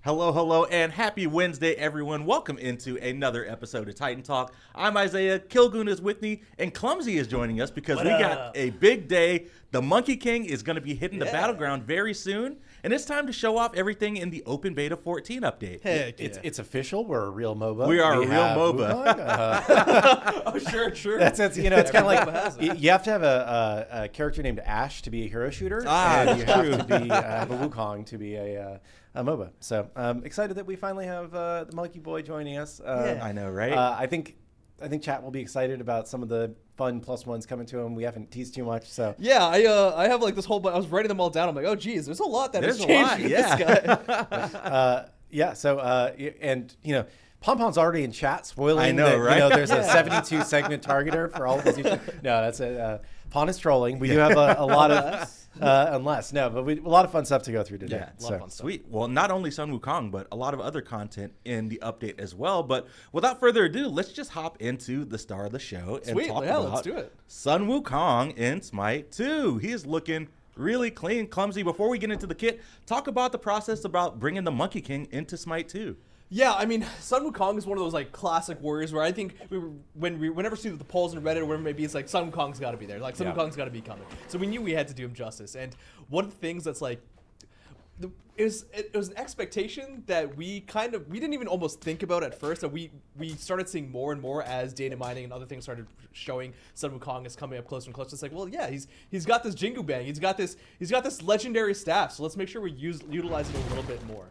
Hello, hello, and happy Wednesday, everyone. Welcome into another episode of Titan Talk. I'm Isaiah, Kilgoon is with me, and Clumzy is joining us because we got a big day. The Monkey King is going to be hitting the battleground very soon, and it's time to show off everything in the Open Beta 14 update. Heck yeah. It's official. We're a real MOBA. We are a real MOBA. Oh, sure. It's kind of like you have to have a character named Ash to be a hero shooter, and you have to be have a Wukong to be a MOBA. So I'm excited that we finally have the Monkey Boy joining us. I know, right? I think chat will be excited about some of the fun +1s coming to him. We haven't teased too much, so yeah. I have like this whole. I was writing them all down. I'm like, oh geez, there's a lot that has changed with this guy. Yeah. So and you know. Pompon's already in chat spoiling. I know, that, right? You know, there's a 72 segment targeter for all of his. No, that's it. Pon is trolling. We do have a lot of a lot of fun stuff to go through today. Yeah, a lot of fun stuff. Sweet. Well, not only Sun Wukong, but a lot of other content in the update as well. But without further ado, let's just hop into the star of the show and talk about let's do it. Sun Wukong in SMITE 2. He is looking really clean, Clumsy. Before we get into the kit, talk about the process about bringing the Monkey King into SMITE 2. Yeah, I mean, Sun Wukong is one of those like classic warriors where I think whenever see the polls in Reddit or whatever it may be, it's like Sun Wukong's got to be there. Like Sun Wukong's got to be coming. So we knew we had to do him justice. And one of the things that's like, it was an expectation that we didn't even almost think about at first. That we started seeing more and more as data mining and other things started showing Sun Wukong is coming up closer and closer. It's like, well, yeah, he's got this Jingu Bang. He's got this legendary staff. So let's make sure we utilize it a little bit more.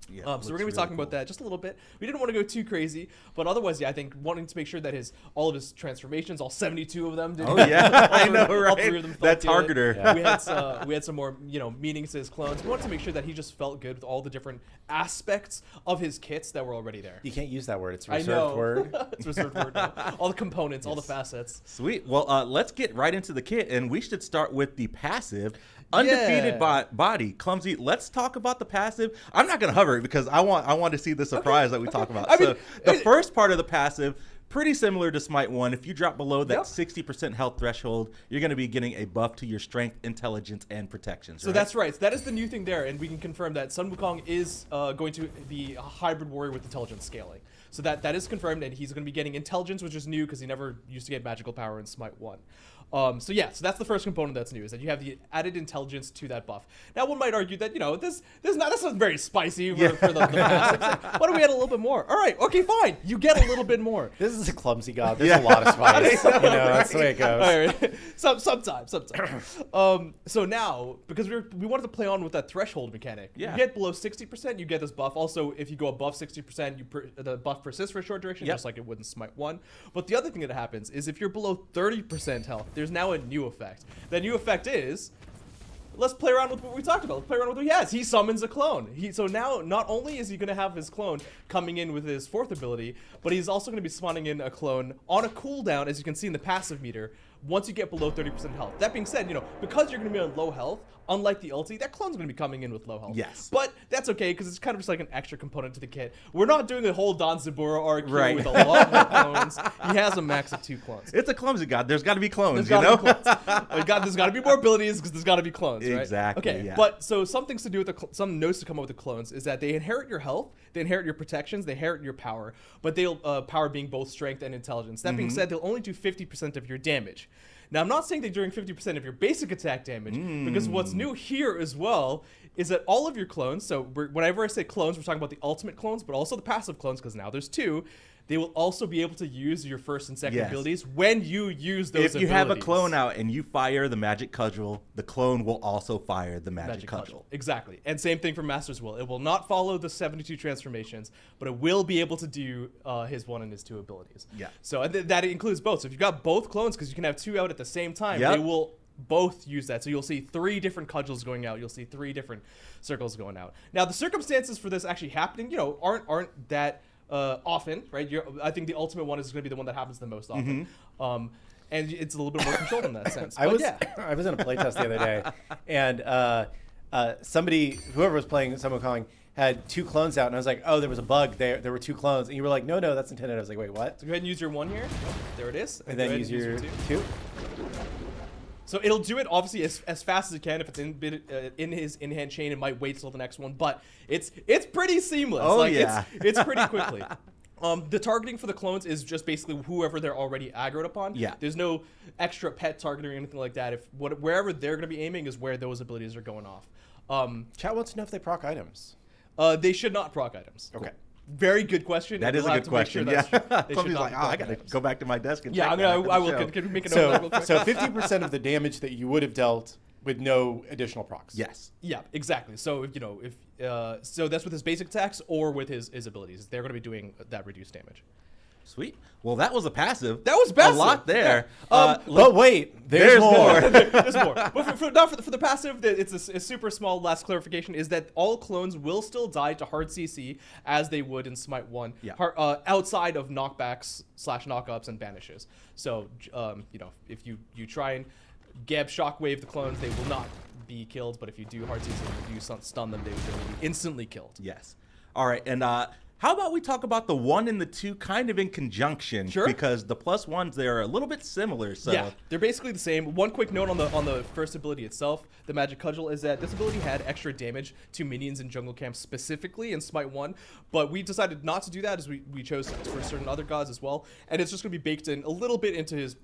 Yeah, so we're going to be talking about that just a little bit. We didn't want to go too crazy, but otherwise, yeah, I think wanting to make sure that all of his transformations, all 72 of them, I know, right? All 3 of them that targeter. Yeah. We had some more, meanings to his clones. We wanted to make sure that he just felt good with all the different aspects of his kits that were already there. You can't use that word. It's a reserved word. It's a reserved word now. All the components, all the facets. Sweet. Well, let's get right into the kit, and we should start with the passive. Undefeated body. Clumsy, let's talk about the passive. I'm not going to hover it because I want to see the surprise that we talk about. The first part of the passive, pretty similar to SMITE 1. If you drop below that 60% health threshold, you're going to be getting a buff to your strength, intelligence, and protections. So that's right. So that is the new thing there, and we can confirm that Sun Wukong is going to be a hybrid warrior with intelligence scaling. So that is confirmed, and he's going to be getting intelligence, which is new because he never used to get magical power in SMITE 1. So that's the first component that's new, is that you have the added intelligence to that buff. Now, one might argue that, this isn't very spicy for the passive. Like, why don't we add a little bit more? All right, okay, fine. You get a little bit more. This is a Clumsy god. There's a lot of spice. That's the way it goes. All right. Sometimes. So now, because we wanted to play on with that threshold mechanic, you get below 60%, you get this buff. Also, if you go above 60%, the buff persists for a short duration, just like it would in SMITE 1. But the other thing that happens is if you're below 30% health, there's now a new effect. That new effect is, let's play around with what we talked about. Let's play around with what he has. He summons a clone. So now, not only is he going to have his clone coming in with his 4th ability, but he's also going to be spawning in a clone on a cooldown, as you can see in the passive meter, once you get below 30% health. That being said, because you're going to be on low health, unlike the ulti, that clone's going to be coming in with low health. Yes. But that's okay, because it's kind of just like an extra component to the kit. We're not doing the whole Don Zabura arc here with a lot more clones. He has a max of 2 clones. It's a Clumsy god. There's got to be clones, There's got to be more abilities, because there's got to be clones, right? Exactly. Okay, but so some things to do with some notes to come up with the clones is that they inherit your health, they inherit your protections, they inherit your power, but they'll power being both strength and intelligence. That being said, they'll only do 50% of your damage. Now, I'm not saying they're doing 50% of your basic attack damage, because what's new here as well is that all of your clones, so whenever I say clones, we're talking about the ultimate clones, but also the passive clones, because now there's 2. They will also be able to use your first and second abilities when you use those abilities. If you have a clone out and you fire the magic cudgel, the clone will also fire the magic cudgel. Exactly. And same thing for Master's Will. It will not follow the 72 transformations, but it will be able to do his 1 and his 2 abilities. Yeah. So that includes both. So if you've got both clones, because you can have 2 out at the same time, they will both use that. So you'll see 3 different cudgels going out. You'll see 3 different circles going out. Now, the circumstances for this actually happening, aren't that often, right? I think the ultimate one is going to be the one that happens the most often. And it's a little bit more controlled in that sense. I was in a playtest the other day, and whoever was playing Sun Wukong had 2 clones out, and I was like, oh, there was a bug. There were 2 clones, and you were like, no, that's intended. I was like, wait, what? So go ahead and use your 1 here. There it is. And then use your 2. So it'll do it obviously as fast as it can. If it's in his in-hand chain, it might wait till the next one, but it's pretty seamless. Oh, like, yeah. it's pretty quickly. The targeting for the clones is just basically whoever they're already aggroed upon. Yeah. There's no extra pet targeting or anything like that. Wherever they're going to be aiming is where those abilities are going off. Chat wants to know if they proc items. They should not proc items. Okay. Very good question. That is a good question. Sure Yeah. they should Somebody's not like, be oh, I proc got to items. go back to my desk and Yeah, check I will. that. Can we make a note of that real quick? So 50% of the damage that you would have dealt with no additional procs. Yes. Yeah, exactly. So so that's with his basic attacks or with his abilities. They're going to be doing that reduced damage. Sweet. Well, that was a passive. That was passive. A lot there. Yeah. But wait, there's more. There's more. But for the passive, it's a super small last clarification is that all clones will still die to hard CC as they would in Smite 1, Yeah. outside of knockbacks / knockups and banishes. So, if you try and Geb shockwave the clones, they will not be killed. But if you do hard CC and you stun them, they will be instantly killed. Yes. All right. And how about we talk about the 1 and the 2 kind of in conjunction? Sure. Because the +1s, they're a little bit similar. So Yeah, they're basically the same. One quick note on the first ability itself, the Magic Cudgel, is that this ability had extra damage to minions in jungle camp specifically in Smite 1, but we decided not to do that as we chose for certain other gods as well, and it's just going to be baked in a little bit into his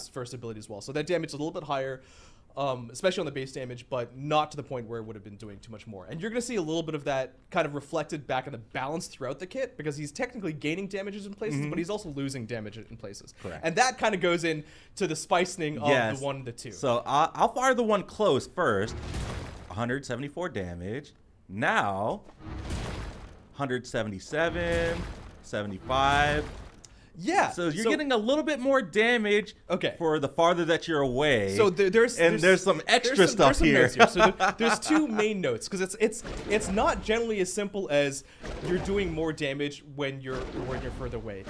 first ability as well. So that damage is a little bit higher, especially on the base damage, but not to the point where it would have been doing too much more. And you're going to see a little bit of that kind of reflected back in the balance throughout the kit, because he's technically gaining damages in places, but he's also losing damage in places. Correct. And that kind of goes in to the spicing of the 1 and the 2. So I'll fire the 1 close first. 174 damage. Now, 177, 75. Yeah. So you're getting a little bit more damage for the farther that you're away. So there's some extra stuff here. So there's 2 main notes, because it's not generally as simple as you're doing more damage when you're further away.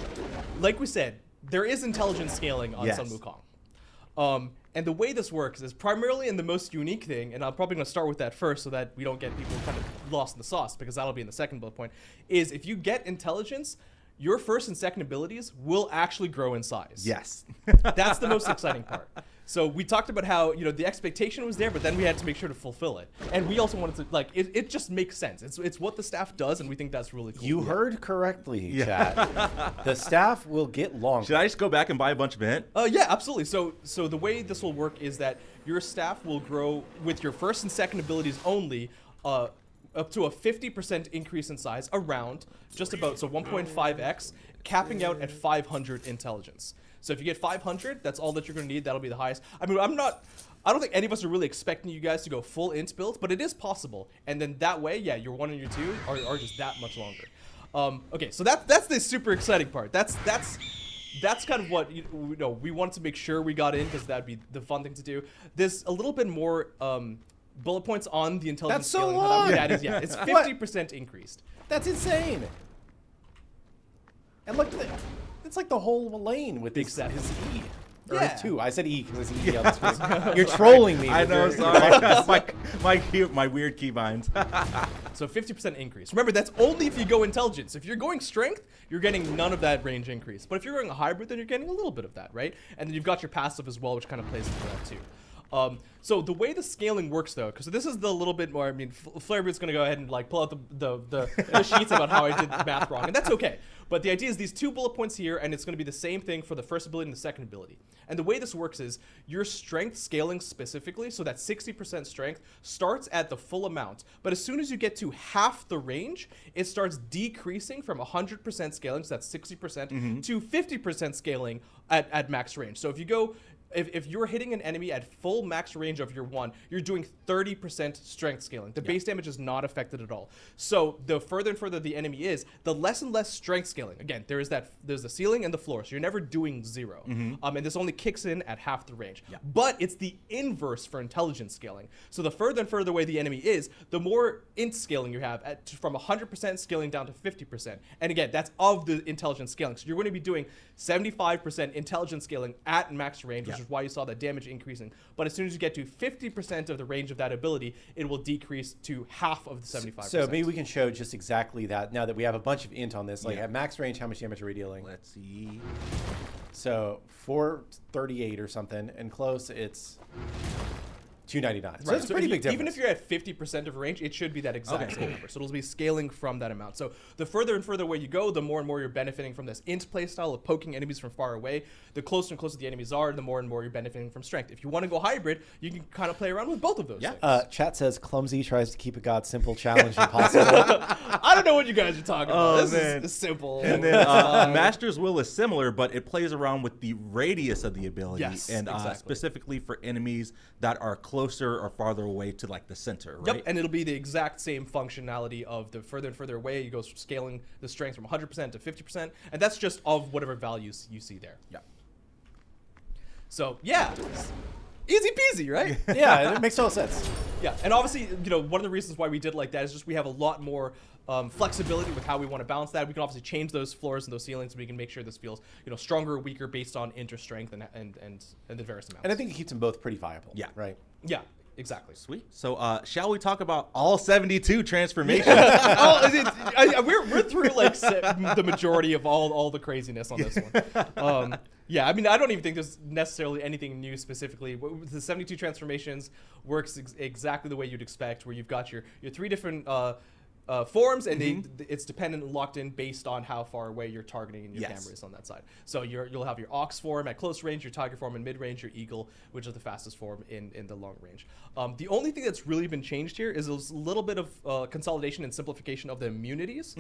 Like we said, there is intelligence scaling on Sun Wukong. And the way this works is primarily, and the most unique thing, and I'm probably going to start with that first so that we don't get people kind of lost in the sauce, because that'll be in the second bullet point, is if you get intelligence, your first and second abilities will actually grow in size. Yes. That's the most exciting part. So we talked about how, the expectation was there, but then we had to make sure to fulfill it. And we also wanted to, it just makes sense. It's what the staff does, and we think that's really cool. You heard correctly, chat. The staff will get longer. Should I just go back and buy a bunch of mint? Yeah, absolutely. So the way this will work is that your staff will grow with your first and second abilities only, up to a 50% increase in size, around just about, so 1.5x, capping out at 500 intelligence. So if you get 500, that's all that you're going to need. That'll be the highest. I mean, I don't think any of us are really expecting you guys to go full int build, but it is possible. And then that way, yeah, your 1 and your 2 are just that much longer. Okay, so that's the super exciting part. That's kind of what we wanted to make sure we got in, because that'd be the fun thing to do. There's a little bit more bullet points on the intelligence That's so scaling. long. That is, yeah, it's 50% increased. That's insane. And look, it's like the whole lane with his E. Or his 2. I said E because it's E on the screen. You're trolling me. I know, sorry. my weird keybinds. So 50% increase. Remember, that's only if you go intelligence. If you're going strength, you're getting none of that range increase. But if you're going a hybrid, then you're getting a little bit of that, right? And then you've got your passive as well, which kind of plays into that too. So the way the scaling works, though, because this is the little bit more, I mean, Flarebeard's going to go ahead and pull out the sheets about how I did the math wrong, and that's okay. But the idea is these 2 bullet points here, and it's going to be the same thing for the first ability and the second ability. And the way this works is your strength scaling specifically, so that 60% strength starts at the full amount, but as soon as you get to half the range, it starts decreasing from 100% scaling, so that's 60%, to 50% scaling at max range. So if you go... If you're hitting an enemy at full max range of your 1, you're doing 30% strength scaling. The base damage is not affected at all. So the further and further the enemy is, the less and less strength scaling. Again, there's the ceiling and the floor, so you're never doing 0. And this only kicks in at half the range. But it's the inverse for intelligence scaling. So the further and further away the enemy is, the more int scaling you have, from 100% scaling down to 50%. And again, that's of the intelligence scaling. So you're going to be doing 75% intelligence scaling at max range, which is why you saw that damage increasing. But as soon as you get to 50% of the range of that ability, it will decrease to half of the 75%. So maybe we can show just exactly that now that we have a bunch of int on this. Like at max range, how much damage are we dealing? Let's see. So 438 or something, and close it's 299. So it's a pretty big difference. Even if you're at 50% of range, it should be that exact same number. So it'll be scaling from that amount. So the further and further away you go, the more and more you're benefiting from this int play style of poking enemies from far away. The closer and closer the enemies are, the more and more you're benefiting from strength. If you want to go hybrid, you can kind of play around with both of those things. Chat says Clumzy tries to keep a God simple challenge impossible. I don't know what you guys are talking about. This is simple. And then Master's Will is similar, but it plays around with the radius of the ability. And specifically for enemies that are closer or farther away to like the center, right? Yep, and it'll be the exact same functionality of the further and further away you go, scaling the strength from 100% to 50%, and that's just of whatever values you see there. Yeah. So yeah, easy peasy, right? Yeah, it makes total sense. Yeah, and obviously, one of the reasons why we did like that is just we have a lot more flexibility with how we want to balance that. We can obviously change those floors and those ceilings, so we can make sure this feels stronger or weaker based on int or strength and the various amounts. And I think it keeps them both pretty viable. Yeah. Right. Yeah. Exactly. Sweet. So, shall we talk about all 72 transformations? We're through like the majority of all the craziness on this one. Yeah, I mean, I don't even think there's necessarily anything new specifically. The 72 transformations works exactly the way you'd expect, where you've got your 3 different forms, and it's dependent and locked in based on how far away you're targeting and your camera is on that side. So you'll have your ox form at close range, your tiger form in mid range, your eagle, which is the fastest form in the long range. The only thing that's really been changed here is a little bit of consolidation and simplification of the immunities.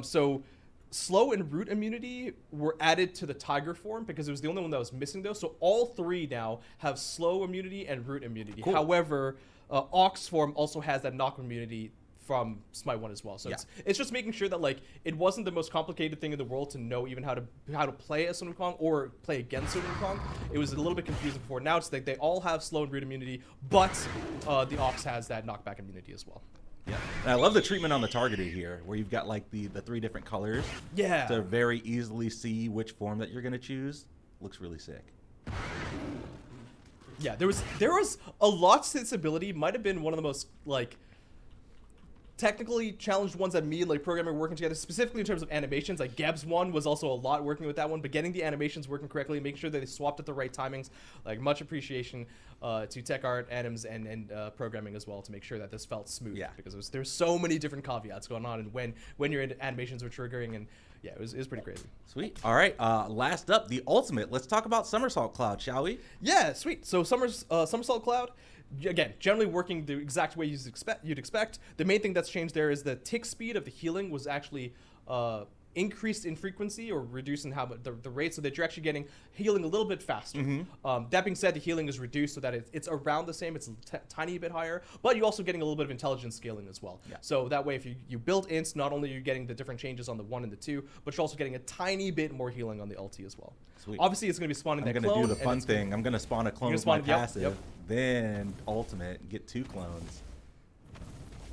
So slow and root immunity were added to the tiger form because it was the only one that was missing those. So all 3 now have slow immunity and root immunity. Cool. However, ox form also has that knock immunity from SMITE 1 as well. So it's just making sure that like it wasn't the most complicated thing in the world to know even how to play as Sun Wukong or play against Sun Wukong. It was a little bit confusing before. Now it's like they all have slow and root immunity, but the ox has that knockback immunity as well. Yeah, and I love the treatment on the targeted here, where you've got like the 3 different colors. Yeah. To very easily see which form that you're gonna choose. Looks really sick. Yeah, there was a lot to this ability. Might have been one of the most like technically challenged ones that me and like programming were working together, specifically in terms of animations. Like Geb's one was also a lot working with that one, but getting the animations working correctly, making sure that they swapped at the right timings, like much appreciation to tech art, anims, and programming as well to make sure that this felt smooth. Yeah. Because there's so many different caveats going on, and when your animations were triggering, and yeah, it was pretty crazy. Sweet. All right. Last up, the ultimate. Let's talk about Somersault Cloud, shall we? Yeah. Sweet. So Somersault Cloud. Again, generally working the exact way you'd expect. The main thing that's changed there is the tick speed of the healing was actually increased in frequency or reduced in how the rate, so that you're actually getting healing a little bit faster. That being said, the healing is reduced so that it's around the same. It's a tiny bit higher, but you're also getting a little bit of intelligence scaling as well. Yeah. So that way, if you build ints, not only are you getting the different changes on the 1 and the 2, but you're also getting a tiny bit more healing on the ulti as well. Sweet. Obviously, it's going to be spawning that clone. I'm going to do the fun thing. I'm going to spawn a clone with my passive, then ultimate, get 2 clones.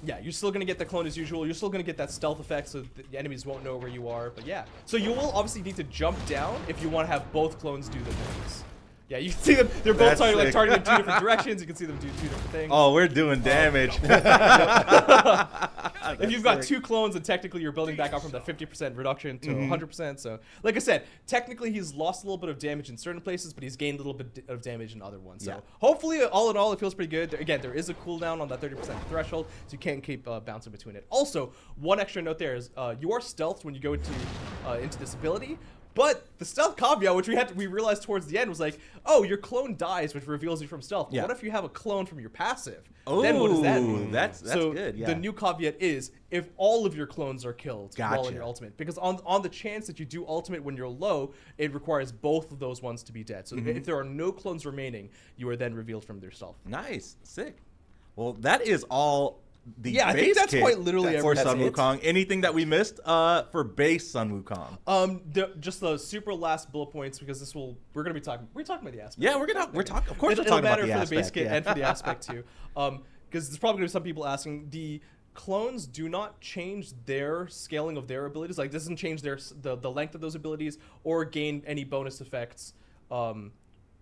Yeah, you're still going to get the clone as usual. You're still going to get that stealth effect so the enemies won't know where you are. But yeah. So you will obviously need to jump down if you want to have both clones do the things. Yeah, you can see them. They're both targeting in 2 different directions. You can see them do 2 different things. Oh, we're doing damage. If you've got 2 clones, then technically you're building back up from that 50% reduction to 100%. So, like I said, technically he's lost a little bit of damage in certain places, but he's gained a little bit of damage in other ones. So hopefully, all in all, it feels pretty good. Again, there is a cooldown on that 30% threshold, so you can't keep bouncing between it. Also, one extra note there is you are stealthed when you go into this ability. But the stealth caveat, which we realized towards the end, was like, oh, your clone dies, which reveals you from stealth. But what if you have a clone from your passive? Oh, then what does that mean? That's good. Yeah. The new caveat is if all of your clones are killed while in your ultimate, because on the chance that you do ultimate when you're low, it requires both of those ones to be dead. So if there are no clones remaining, you are then revealed from their stealth. Nice, sick. Well, that is all. I think that's quite literally for Sun Wukong. Anything that we missed for base Sun Wukong? Just the super last bullet points, because we're gonna be talking. We're talking about the aspect. Yeah, we're talking. Of course, we're talking about the aspect. It'll matter for the base kit and for the aspect too. Because there's probably gonna be some people asking. The clones do not change their scaling of their abilities. Like, this doesn't change the length of those abilities or gain any bonus effects.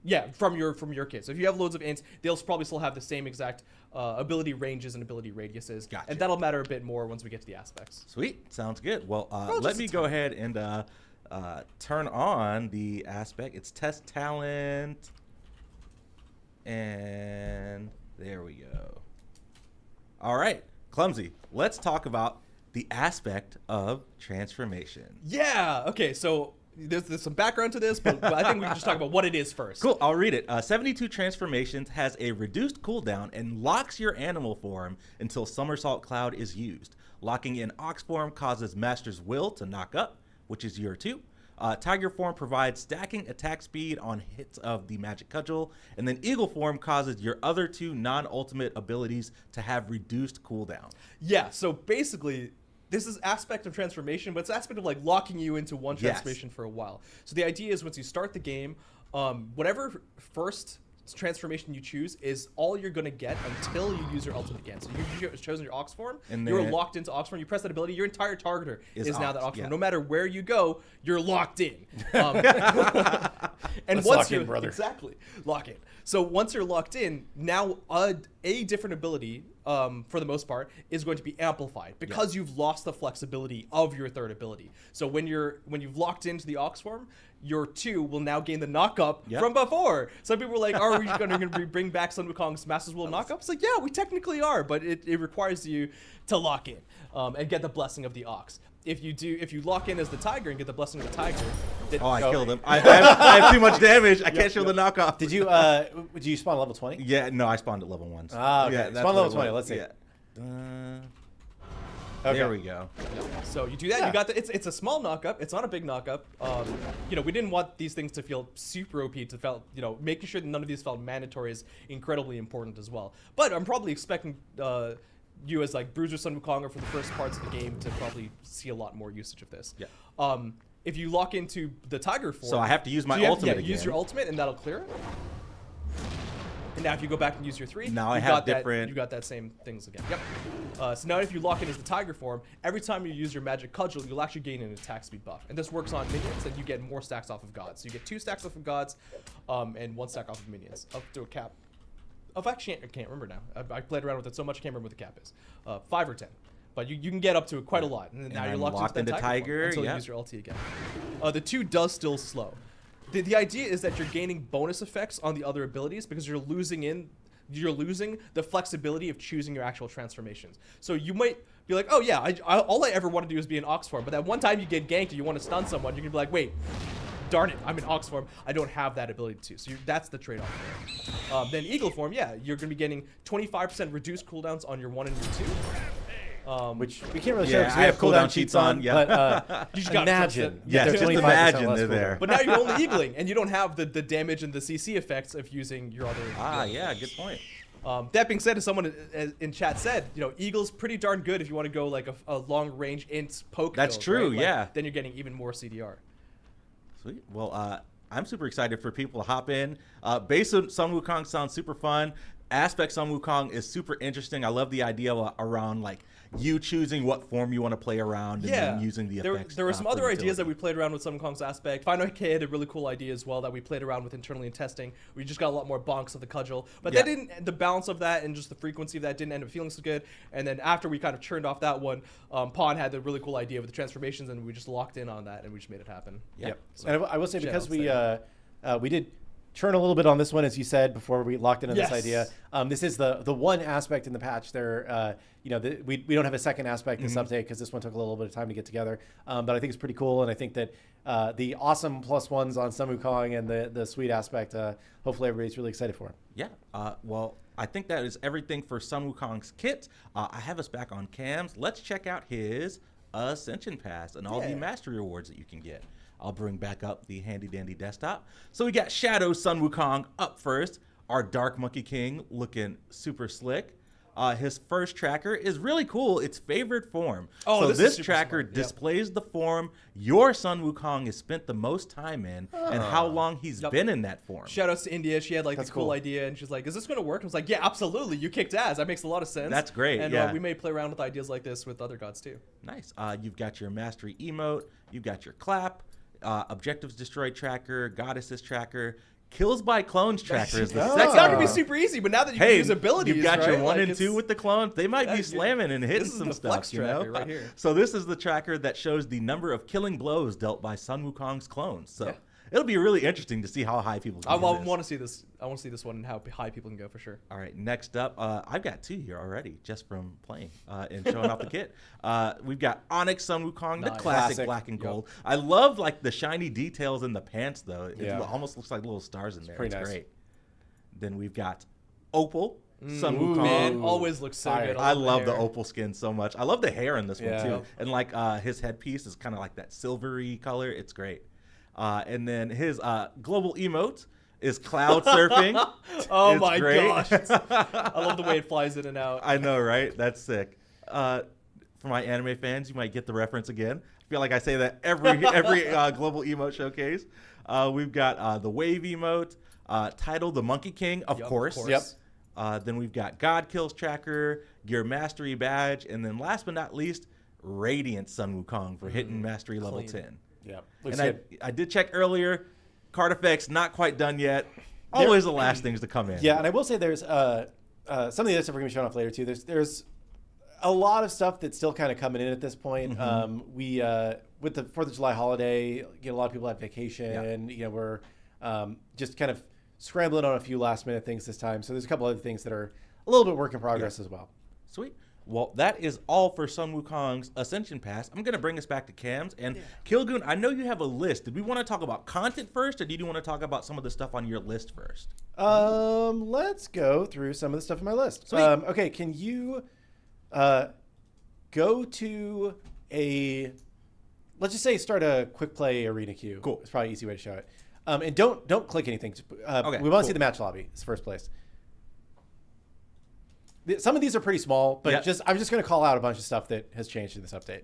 Yeah, from your kit. So if you have loads of ints, they'll probably still have the same exact ability ranges and ability radiuses. Gotcha. And that'll matter a bit more once we get to the aspects. Sweet. Sounds good. Well, let me go ahead and turn on the aspect. It's test talent. And there we go. All right, Clumzy, let's talk about the aspect of transformation. Yeah. Okay. So there's some background to this, but I think we can just talk about what it is first. Cool. I'll read it. 72 Transformations has a reduced cooldown and locks your animal form until Somersault Cloud is used. Locking in Ox form causes Master's Will to knock up, which is your 2. Tiger form provides stacking attack speed on hits of the magic cudgel, and then Eagle form causes your other 2 non-ultimate abilities to have reduced cooldown. Yeah, so basically, this is aspect of transformation, but it's aspect of like locking you into one transformation for a while. So the idea is once you start the game, whatever first transformation you choose is all you're going to get until you use your ultimate again. So you've chosen your Ox form, and you're locked into Ox form, you press that ability, your entire targeter is now that Ox form. No matter where you go, you're locked in. And let's once you're brother. Exactly, lock in. So once you're locked in, now a different ability, for the most part, is going to be amplified because you've lost the flexibility of your third ability. So when you've locked into the Ox form, your 2 will now gain the knock-up from before. Some people were like, are we going to bring back Sun Wukong's Master's Will knock-up? It's like, yeah, we technically are, but it requires you to lock in and get the blessing of the Ox. If you lock in as the Tiger and get the blessing of the Tiger... I killed him. I have too much damage. I can't show the knockoff. Did you spawn level 20? Yeah, no, I spawned at level 1. Ah, okay. Yeah, spawn level 20, let's see. Okay. There we go. So you do that. You got the. It's a small knockup. It's not a big knockup. We didn't want these things to feel super OP. To felt, making sure that none of these felt mandatory is incredibly important as well. But I'm probably expecting you as like Bruiser Sun Wukong for the first parts of the game to probably see a lot more usage of this. Yeah. If you lock into the Tiger form, so I have to use my ultimate again. Use your ultimate, and that'll clear it. And now if you go back and use your 3, now I have different... You got that same things again. Yep. So now if you lock in as the Tiger form, every time you use your magic cudgel, you'll actually gain an attack speed buff. And this works on minions, and you get more stacks off of gods. So you get 2 stacks off of gods, and 1 stack off of minions, up to a cap of... Actually, I can't remember now. I played around with it so much, I can't remember what the cap is. 5 or 10. But you can get up to quite a lot. And now you're locked into Tiger until you use your ulti again. The 2 does still slow. The idea is that you're gaining bonus effects on the other abilities because you're losing the flexibility of choosing your actual transformations. So you might be like, oh yeah, all I ever want to do is be an Ox form. But that one time you get ganked and you want to stun someone, you're going to be like, wait, darn it, I'm in Ox form. I don't have that ability to. So that's the trade-off there. Then Eagle form, yeah, you're going to be getting 25% reduced cooldowns on your 1 and your 2. Which we can't really show because we have cooldown cheats on. Yeah. But you just imagine. Yeah, just imagine they're there. But now you're only eagling, and you don't have the damage and the CC effects of using your other. Yeah, good point. That being said, as someone in chat said, Eagle's pretty darn good if you want to go like a long range int poke. That's build, true. Right? Yeah. Then you're getting even more CDR. Sweet. Well, I'm super excited for people to hop in. Base Sun Wukong sounds super fun. Aspect Sun Wukong is super interesting. I love the idea around like you choosing what form you want to play around and then using the effects. There were some other ideas that we played around with Sun Wukong's aspect. Final K had a really cool idea as well that we played around with internally in testing. We just got a lot more bonks of the cudgel. But that didn't, the balance of that and just the frequency of that didn't end up feeling so good. And then after we kind of churned off that one, Pawn had the really cool idea with the transformations and we just locked in on that and we just made it happen. Yep. So, and I will say because we did churn a little bit on this one, as you said, before we locked into this idea. This is the one aspect in the patch there. We don't have a second aspect this update because this one took a little bit of time to get together. But I think it's pretty cool, and I think that the awesome +1s on Sun Wukong and the sweet aspect, hopefully everybody's really excited for it. Yeah. Well, I think that is everything for Sun Wukong's kit. I have us back on cams. Let's check out his Ascension Pass and all the mastery rewards that you can get. I'll bring back up the handy dandy desktop. So we got Shadow Sun Wukong up first. Our Dark Monkey King looking super slick. His first tracker is really cool. It's favorite form. Oh, so this tracker displays the form your Sun Wukong has spent the most time in and how long he's been in that form. Shout outs to India. She had like this cool idea and she's like, is this going to work? I was like, yeah, absolutely. You kicked ass. That makes a lot of sense. That's great. And we may play around with ideas like this with other gods too. Nice. You've got your mastery emote. You've got your clap. Objectives destroyed tracker, goddesses tracker, Kills by clones tracker is the That's second. not gonna be super easy, but now that you can use abilities, you've got right? your 1 Like, and 2 with the clones. They might be Yeah, slamming and hitting this is some the stuff, flex you know. tracker right here. So this is the tracker that shows the number of killing blows dealt by Sun Wukong's clones. So it'll be really interesting to see how high people can I do this. want to see this. I want to see this one and how high people can go for sure. All right, next up, I've got 2 here already just from playing and showing off the kit. We've got Onyx Sun Wukong, the classic black and gold. I love like the shiny details in the pants though. It almost looks like little stars in there. It's nice. great. Then we've got Opal Sun Wukong. Man, always looks so good. I love the Opal skin so much. I love the hair in this one too. And like his headpiece is kind of like that silvery color. It's great. And then his global emote is cloud surfing. Oh my gosh. I love the way it flies in and out. I know, right? That's sick. For my anime fans, you might get the reference again. I feel like I say that every global emote showcase. We've got the wave emote, title the Monkey King, of course. Yep. Then we've got God Kills Tracker, Gear Mastery Badge, and then last but not least, Radiant Sun Wukong for hitting Mastery level 10. Yeah. And I did check earlier. Card effects not quite done yet. Always the last things to come in. Yeah, and I will say there's some of the other stuff we're going to be showing off later too. There's a lot of stuff that's still kind of coming in at this point. We with the 4th of July holiday, a lot of people have vacation. You know, we're just kind of scrambling on a few last minute things this time. So there's a couple other things that are a little bit work in progress as well. Sweet. Well, that is all for Sun Wukong's Ascension Pass. I'm going to bring us back to Cams. And Kilgoon, I know you have a list. Did we want to talk about content first, or did you want to talk about some of the stuff on your list first? Let's go through some of the stuff on my list. Sweet. Okay, can you go to let's just say start a quick play arena queue. Cool. It's probably an easy way to show it. And don't click anything. Okay, we want to see the match lobby. It's first place. Some of these are pretty small, but I'm just going to call out a bunch of stuff that has changed in this update.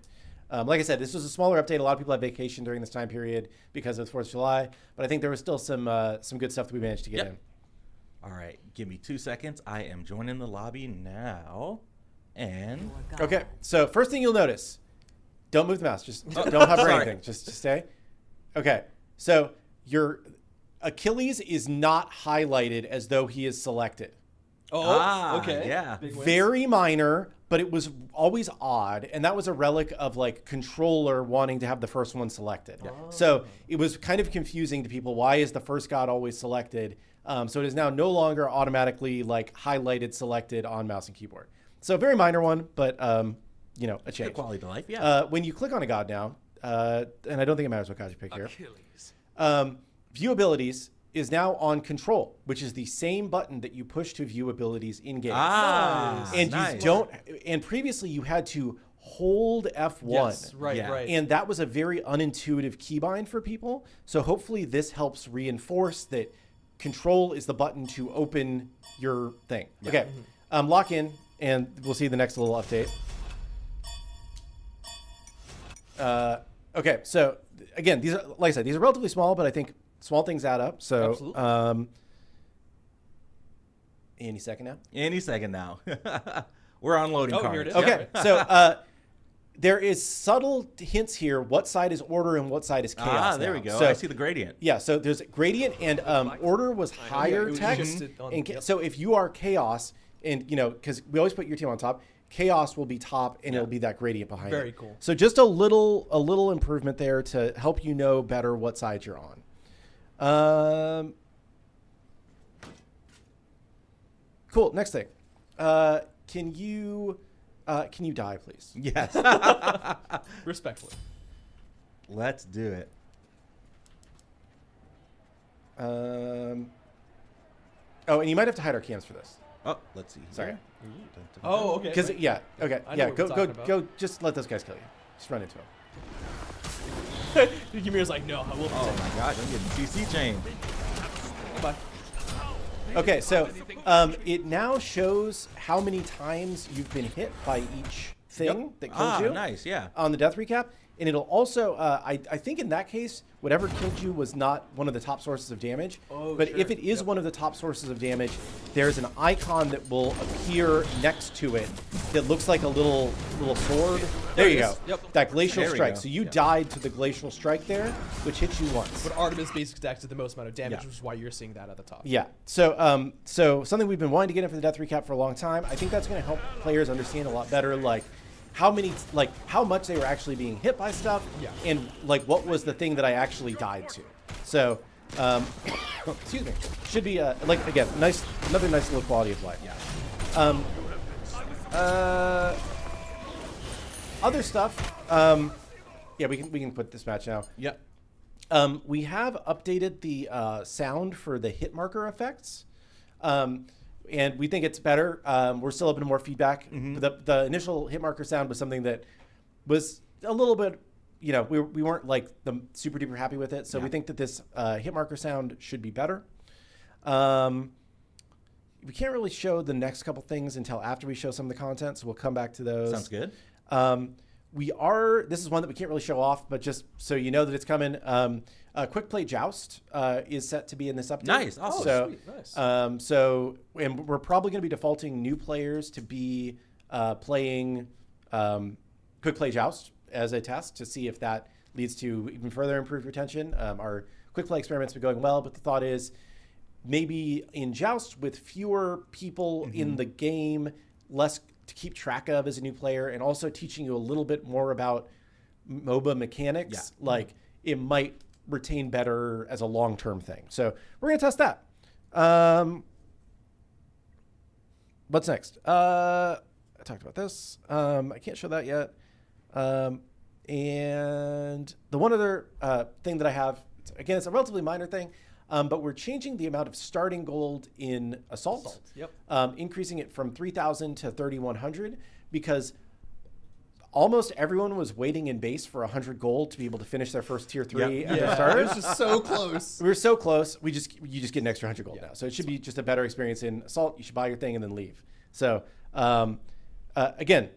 Like I said, this was a smaller update. A lot of people had vacation during this time period because of the 4th of July, but I think there was still some good stuff that we managed to get in. All right, give me 2 seconds. I am joining the lobby now. And okay, so first thing you'll notice, don't move the mouse. Just don't hover anything. Just stay. Okay, so your Achilles is not highlighted as though he is selected. Oh, okay. Yeah. Very minor, but it was always odd, and that was a relic of like controller wanting to have the first one selected. So it was kind of confusing to people. Why is the first god always selected? So it is now no longer automatically like highlighted selected on mouse and keyboard. So a very minor one, but you know, a change. Good quality of life, yeah. When you click on a god now, and I don't think it matters what god you pick here. View abilities is now on control, which is the same button that you push to view abilities in game. And you don't. And previously you had to hold F1. Yes, right. And that was a very unintuitive keybind for people. So hopefully this helps reinforce that control is the button to open your thing. Okay, lock in, and we'll see the next little update. Okay, so again, these are, like I said, these are relatively small, but I think small things add up. So, any second now? Any second now. We're on loading cards. Here it is. Okay, so there is subtle hints here. What side is order and what side is chaos? There we go. So, I see the gradient. Yeah, so there's gradient, and order was higher text. So if you are chaos, and you know, because we always put your team on top, chaos will be top, and it'll be that gradient behind it. Very cool. So just a little improvement there to help you know better what side you're on. Cool. Next thing, can you die, please? Yes. Respectfully. Let's do it. Oh, and you might have to hide our cams for this. Oh, let's see. Sorry. Oh, okay. Because right. yeah, okay, I know yeah. what we're talking Go. Just let those guys kill you. Just run into them. Ymir's like, no, I will. Oh my gosh, I'm getting CC chained. Bye. Okay, so it now shows how many times you've been hit by each thing that kills you. Nice, yeah. On the death recap, And it'll also, I think in that case, whatever killed you was not one of the top sources of damage. But if it is one of the top sources of damage, there's an icon that will appear next to it that looks like a little sword. There you go. Yep. That glacial strike. So you died to the glacial strike there, which hits you once. But Artemis basic attacks did the most amount of damage, which is why you're seeing that at the top. Yeah. So so something we've been wanting to get in for the death recap for a long time. I think that's going to help players understand a lot better, like how much they were actually being hit by stuff, and like what was the thing that I actually died to. So, excuse me, should be like again, another nice little quality of life. Yeah. Other stuff. Yeah, we can put this match now. Yep. We have updated the sound for the hit marker effects. And we think it's better. We're still open to more feedback. The initial hit marker sound was something that was a little bit, we weren't like the super duper happy with it. So we think that this hit marker sound should be better. We can't really show the next couple things until after we show some of the content. So we'll come back to those. Sounds good. This is one that we can't really show off, but just so you know that it's coming. Quick Play Joust is set to be in this update. Nice. Awesome. So, Sweet. Nice. And we're probably going to be defaulting new players to be playing Quick Play Joust as a test to see if that leads to even further improved retention. Our Quick Play experiment's been going well, but the thought is maybe in Joust with fewer people in the game, less to keep track of as a new player, and also teaching you a little bit more about MOBA mechanics, like it might retain better as a long-term thing. So we're going to test that. What's next? I talked about this. I can't show that yet. And the one other thing that I have, again, it's a relatively minor thing, but we're changing the amount of starting gold in Assault. Yep. Increasing it from 3,000 to 3,100 because almost everyone was waiting in base for 100 gold to be able to finish their first tier 3 at their starters. It was just so close. We were so close. You just get an extra 100 gold now. So it should be just a better experience in Assault. You should buy your thing and then leave. So again,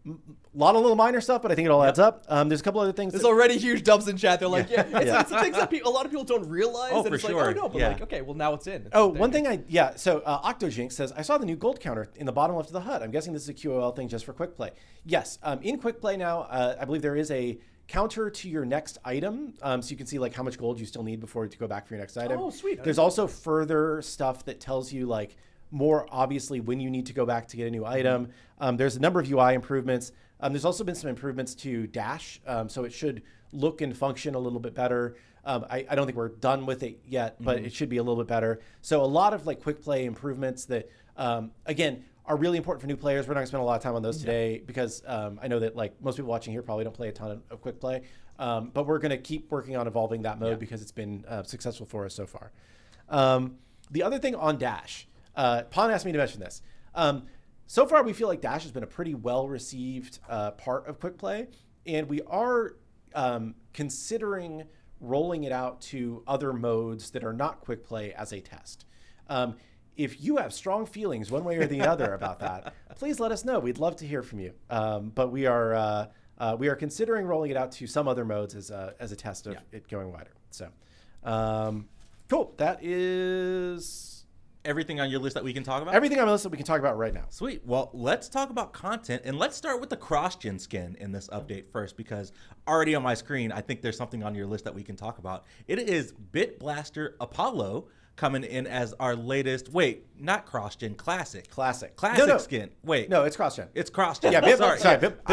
a lot of little minor stuff, but I think it all adds up. There's a couple other things. There's already huge dubs in chat. They're like, it's the things that a lot of people don't realize. Oh, and for it's sure. like, oh no, but like, okay, well now it's in. One thing so Octojinx says, I saw the new gold counter in the bottom left of the HUD. I'm guessing this is a QOL thing just for quick play. Yes, in quick play now, I believe there is a counter to your next item. So you can see like how much gold you still need before to go back for your next item. Oh, sweet. There's also further stuff that tells you like more obviously when you need to go back to get a new item. There's a number of UI improvements. There's also been some improvements to Dash, so it should look and function a little bit better. I don't think we're done with it yet, but it should be a little bit better. So a lot of like quick play improvements that, again, are really important for new players. We're not gonna spend a lot of time on those today because I know that like most people watching here probably don't play a ton of quick play, but we're gonna keep working on evolving that mode because it's been successful for us so far. The other thing on Dash, Pon asked me to mention this. So far, we feel like Dash has been a pretty well-received part of quick play, and we are considering rolling it out to other modes that are not quick play as a test. If you have strong feelings one way or the other about that, please let us know. We'd love to hear from you. But we are considering rolling it out to some other modes as a test of it going wider. So cool. That is everything on your list that we can talk about? Everything on my list that we can talk about right now. Sweet. Well, let's talk about content, and let's start with the cross-gen skin in this update first, because already on my screen, I think there's something on your list that we can talk about. It is Bit Blaster Apollo coming in as our latest, not cross-gen, classic skin. No, it's cross-gen. It's cross-gen. Yeah, Bit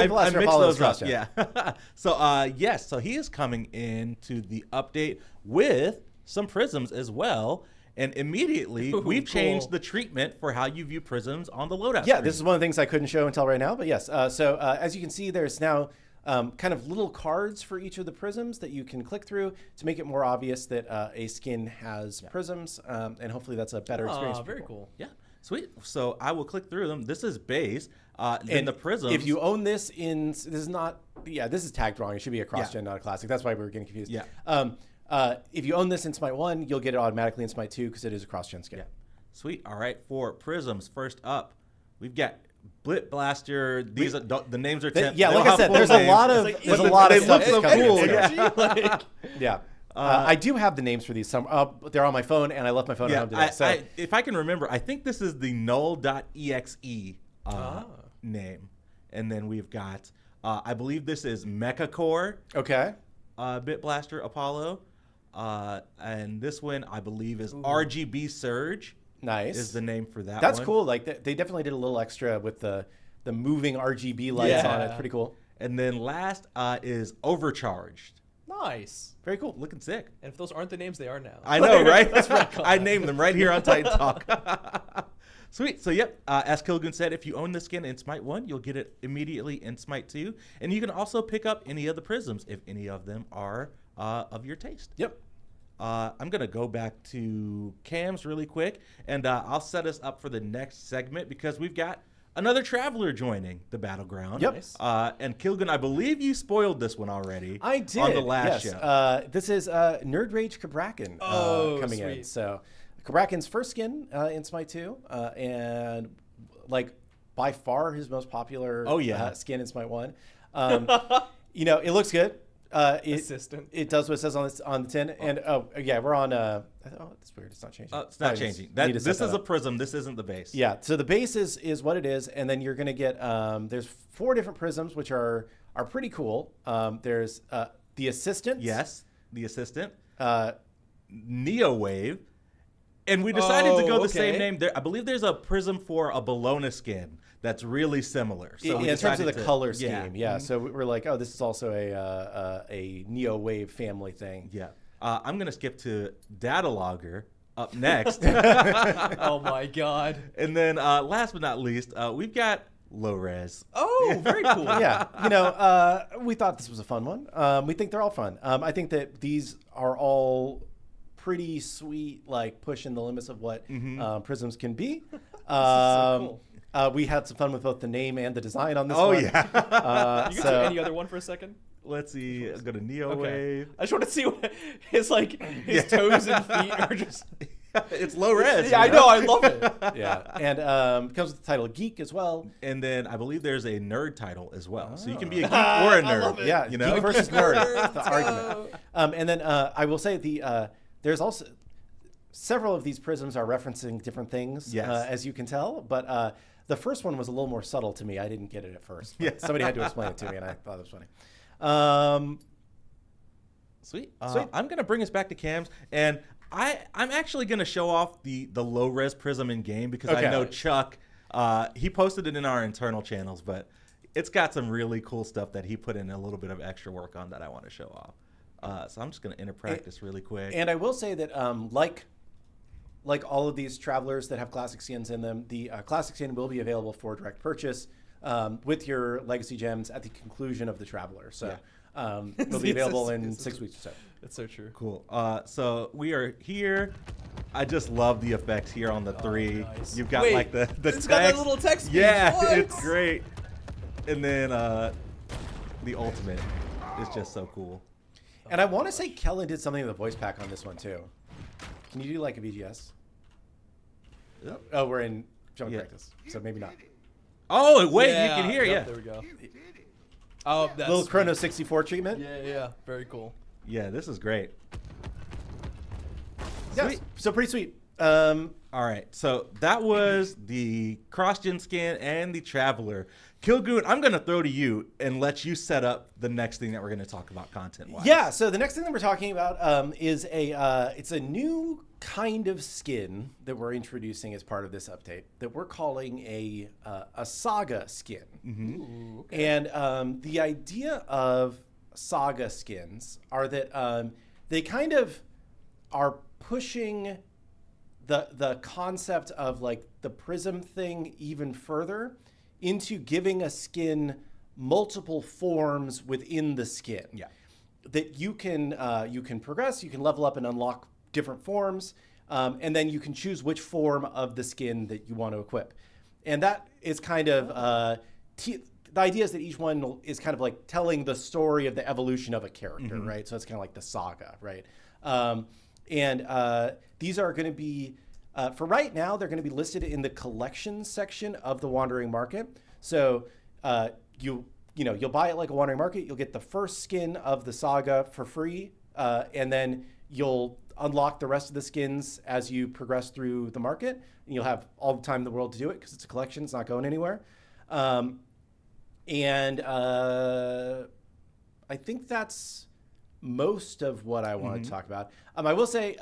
Blaster Apollo is cross-gen. Yeah. So he is coming into the update with some prisms as well. And immediately, we've changed the treatment for how you view prisms on the loadout screen. This is one of the things I couldn't show until right now, but yes. So as you can see, there's now kind of little cards for each of the prisms that you can click through to make it more obvious that a skin has prisms, and hopefully that's a better experience for very people. cool. Yeah, sweet. So I will click through them. This is base. And the prisms. If you own this this is tagged wrong. It should be a cross-gen, not a classic. That's why we were getting confused. Yeah. If you own this in SMITE 1, you'll get it automatically in SMITE 2 because it is a cross-gen skin. Yeah. Sweet. All right. For prisms, first up, we've got Blit Blaster. These are the names are. Yeah, like I said, there's a lot of stuff so cool. Yeah. I do have the names for these. Some they're on my phone, and I left my phone at home today. So if I can remember, I think this is the null.exe name, and then we've got. I believe this is Mecha Core. Okay. Bit Blaster Apollo, and this one I believe is RGB Surge. Nice is the name for that. That's one. cool. Like they definitely did a little extra with the moving RGB lights on it. Pretty cool. And then last is Overcharged. Nice. Very cool. Looking sick. And if those aren't the names, they are now. I know, right? I named them right here on Titan Talk. Sweet. So, yep, as Kilgun said, if you own the skin in Smite 1, you'll get it immediately in Smite 2. And you can also pick up any of the prisms if any of them are of your taste. Yep. I'm going to go back to cams really quick, and I'll set us up for the next segment because we've got another traveler joining the battleground. Yep. And Kilgun, I believe you spoiled this one already. I did. On the last show. This is Nerd Rage Cabrakan coming in. So Cabrakan's first skin in Smite 2, and like by far his most popular skin in Smite 1. It looks good. Assistant. It does what it says on the tin. And we're on. That's weird. It's not changing. It's not changing. This is a prism. This isn't the base. Yeah. So the base is what it is, and then you're gonna get. There's 4 different prisms, which are pretty cool. There's the assistant. Yes, the assistant. Neo Wave, and we decided to go the same name. I believe there's a prism for a Bologna skin that's really similar. So in terms of the color scheme, yeah. So we're like, this is also a Neo Wave family thing. Yeah. I'm gonna skip to Data Logger up next. Oh my god. And then last but not least, we've got Low Res. Oh, very cool. Yeah. We thought this was a fun one. We think they're all fun. I think that these are all pretty sweet, like pushing the limits of what prisms can be. This is so cool. We had some fun with both the name and the design on this one. Oh, yeah. You can do any other one for a second? Let's see. Let's go to Neo Wave. I just want to see what his toes and feet are just... It's low res. Yeah, I know. I love it. Yeah. And comes with the title Geek as well. And then I believe there's a nerd title as well. Oh. So you can be a geek or a nerd. I love it. Yeah, geek versus nerd. The argument. And then I will say there's also... Several of these prisms are referencing different things, as you can tell. But the first one was a little more subtle to me. I didn't get it at first. Somebody had to explain it to me, and I thought it was funny. Sweet. I'm going to bring us back to cams. And I'm actually going to show off the low-res prism in game because I know Chuck, he posted it in our internal channels, but it's got some really cool stuff that he put in a little bit of extra work on that I want to show off. So I'm just going to enter practice really quick. And I will say that like all of these travelers that have classic skins in them, the classic skin will be available for direct purchase with your legacy gems at the conclusion of the traveler. So it'll be available in 6 weeks or so. That's so true. Cool. So we are here. I just love the effects here on the 3. Nice. You've got like the text. Got that little text. Yeah, it's great. And then the ultimate is just so cool. And I want to say Kellen did something with the voice pack on this one too. Can you do like a VGS? Yep. Oh, we're in jumping practice, so maybe not. Oh, wait, you can hear, There we go. Oh, that's little Chrono 64 treatment. Yeah, very cool. Yeah, this is great. Yeah, so pretty sweet. All right, so that was the cross-gen skin and the Traveler. Kilgoon, I'm going to throw to you and let you set up the next thing that we're going to talk about content-wise. Yeah, so the next thing that we're talking about is it's a new kind of skin that we're introducing as part of this update that we're calling a saga skin. Mm-hmm. Ooh, okay. And the idea of saga skins are that they kind of are pushing the concept of like the prism thing even further into giving a skin multiple forms within the skin. Yeah, that you can progress, you can level up and unlock different forms, and then you can choose which form of the skin that you want to equip. And that is kind of the idea is that each one is kind of like telling the story of the evolution of a character, right? So it's kind of like the saga, right? And these are going to be For right now, they're going to be listed in the collections section of the Wandering Market. So you'll buy it like a Wandering Market. You'll get the first skin of the saga for free, and then you'll unlock the rest of the skins as you progress through the market. And you'll have all the time in the world to do it because it's a collection. It's not going anywhere. I think that's most of what I want to talk about. I will say